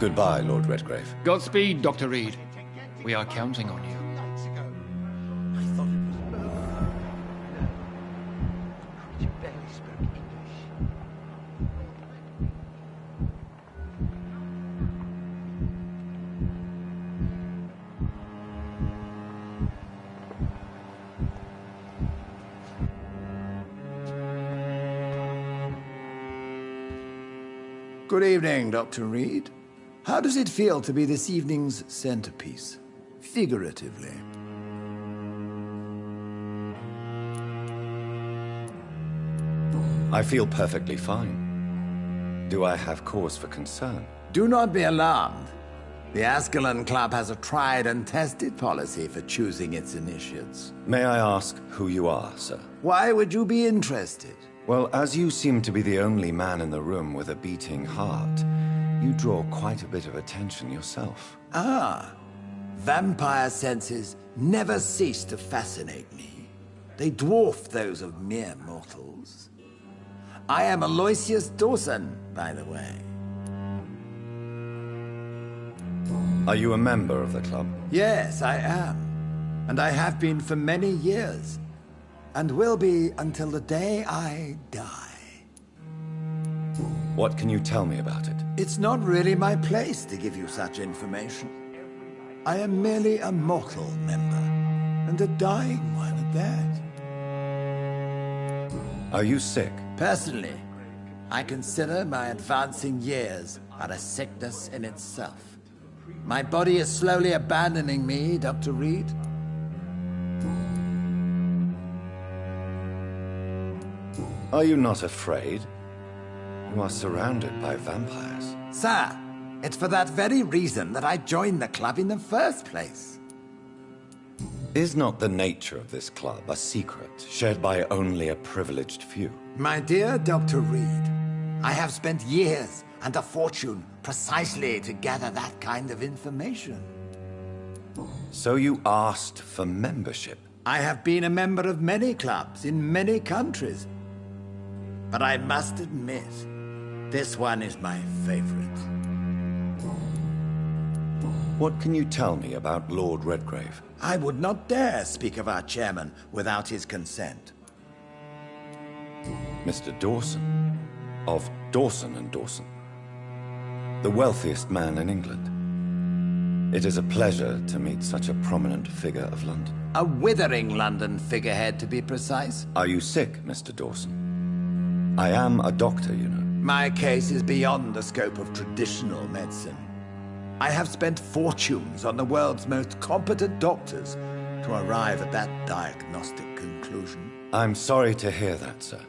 Speaker 8: Goodbye, Lord Redgrave.
Speaker 16: Godspeed, Dr. Reed. We are counting on you.
Speaker 9: Good evening, Dr. Reed. How does it feel to be this evening's centerpiece, figuratively?
Speaker 8: I feel perfectly fine. Do I have cause for concern?
Speaker 9: Do not be alarmed. The Ascalon Club has a tried and tested policy for choosing its initiates.
Speaker 8: May I ask who you are, sir?
Speaker 9: Why would you be interested?
Speaker 8: Well, as you seem to be the only man in the room with a beating heart, you draw quite a bit of attention yourself.
Speaker 9: Ah, vampire senses never cease to fascinate me. They dwarf those of mere mortals. I am Aloysius Dawson, by the way.
Speaker 8: Are you a member of the club?
Speaker 9: Yes, I am. And I have been for many years. And will be until the day I die.
Speaker 8: What can you tell me about it?
Speaker 9: It's not really my place to give you such information. I am merely a mortal member, and a dying one at that.
Speaker 8: Are you sick?
Speaker 9: Personally, I consider my advancing years are a sickness in itself. My body is slowly abandoning me, Dr. Reed.
Speaker 8: Are you not afraid? You are surrounded by vampires.
Speaker 9: Sir, it's for that very reason that I joined the club in the first place.
Speaker 8: Is not the nature of this club a secret shared by only a privileged few?
Speaker 9: My dear Dr. Reed, I have spent years and a fortune precisely to gather that kind of information.
Speaker 8: So you asked for membership?
Speaker 9: I have been a member of many clubs in many countries. But I must admit, this one is my favorite.
Speaker 8: What can you tell me about Lord Redgrave?
Speaker 9: I would not dare speak of our chairman without his consent.
Speaker 8: Mr. Dawson, of Dawson and Dawson, the wealthiest man in England. It is a pleasure to meet such a prominent figure of London.
Speaker 9: A withering London figurehead, to be precise.
Speaker 8: Are you sick, Mr. Dawson? I am a doctor, you know.
Speaker 9: My case is beyond the scope of traditional medicine. I have spent fortunes on the world's most competent doctors to arrive at that diagnostic conclusion.
Speaker 8: I'm sorry to hear that, sir.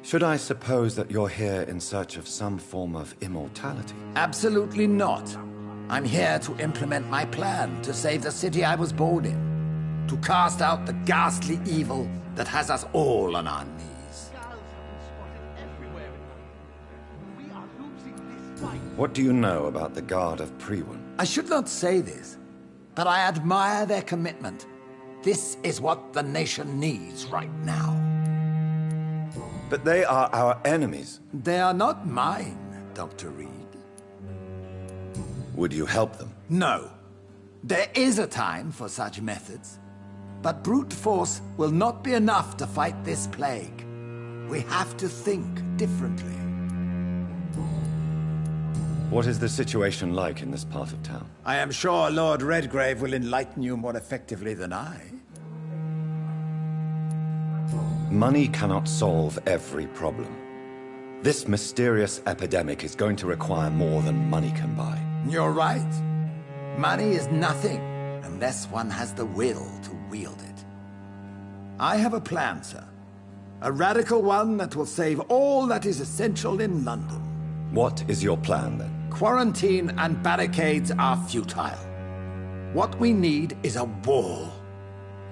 Speaker 8: Should I suppose that you're here in search of some form of immortality?
Speaker 9: Absolutely not. I'm here to implement my plan to save the city I was born in. To cast out the ghastly evil that has us all on our knees.
Speaker 8: What do you know about the Guard of Prewin?
Speaker 9: I should not say this, but I admire their commitment. This is what the nation needs right now.
Speaker 8: But they are our enemies.
Speaker 9: They are not mine, Dr. Reed.
Speaker 8: Would you help them?
Speaker 9: No. There is a time for such methods. But brute force will not be enough to fight this plague. We have to think differently.
Speaker 8: What is the situation like in this part of town?
Speaker 9: I am sure Lord Redgrave will enlighten you more effectively than I.
Speaker 8: Money cannot solve every problem. This mysterious epidemic is going to require more than money can buy.
Speaker 9: You're right. Money is nothing unless one has the will to wield it. I have a plan, sir. A radical one that will save all that is essential in London.
Speaker 8: What is your plan, then?
Speaker 9: Quarantine and barricades are futile. What we need is a wall.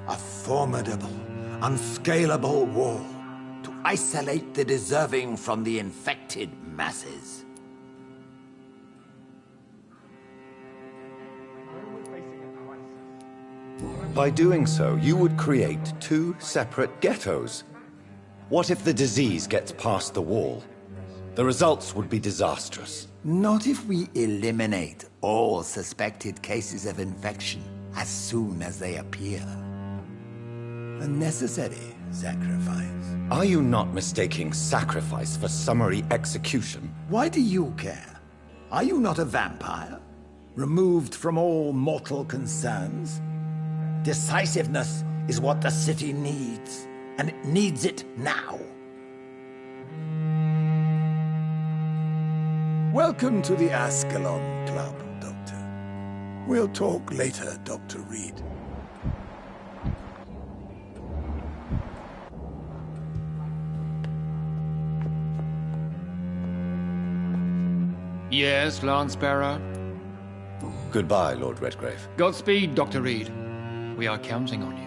Speaker 9: A formidable, unscalable wall to isolate the deserving from the infected masses.
Speaker 8: By doing so, you would create two separate ghettos. What if the disease gets past the wall?
Speaker 2: The results would be disastrous.
Speaker 18: Not if we eliminate all suspected cases of infection as soon as they appear. A necessary sacrifice.
Speaker 2: Are you not mistaking sacrifice for summary execution?
Speaker 18: Why do you care? Are you not a vampire? Removed from all mortal concerns? Decisiveness is what the city needs, and it needs it now.
Speaker 9: Welcome to the Ascalon Club, Doctor. We'll talk later, Dr. Reed.
Speaker 16: Yes, Lance Bearer?
Speaker 2: Goodbye, Lord Redgrave.
Speaker 16: Godspeed, Dr. Reed. We are counting on you.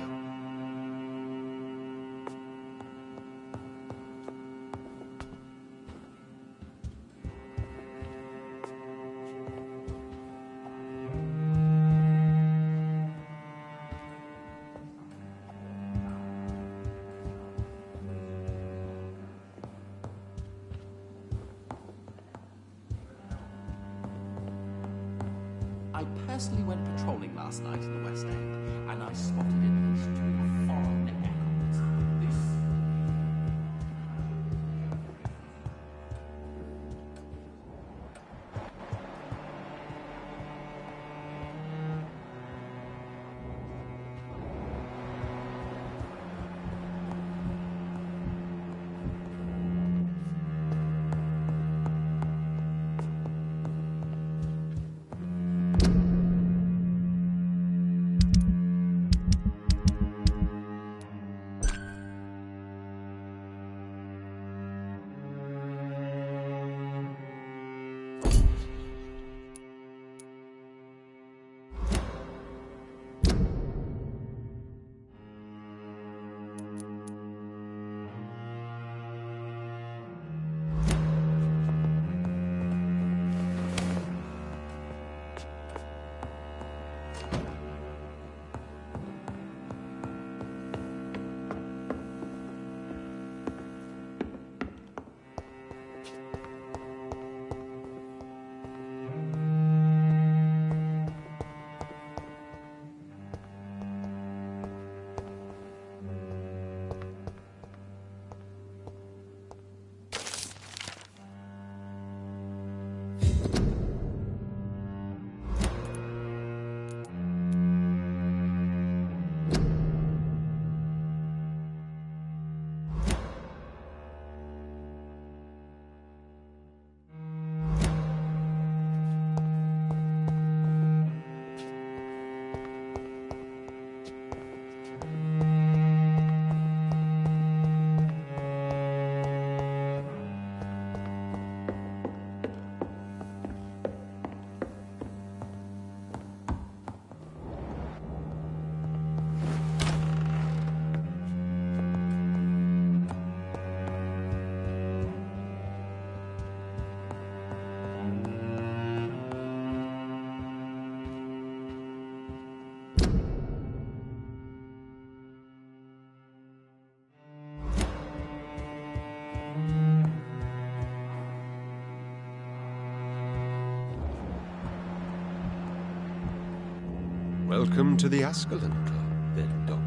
Speaker 15: I personally went patrolling last night in the West End, and I spotted at least 2 foreign echoes. This...
Speaker 5: Welcome to the Ascalon Club, then, Doctor.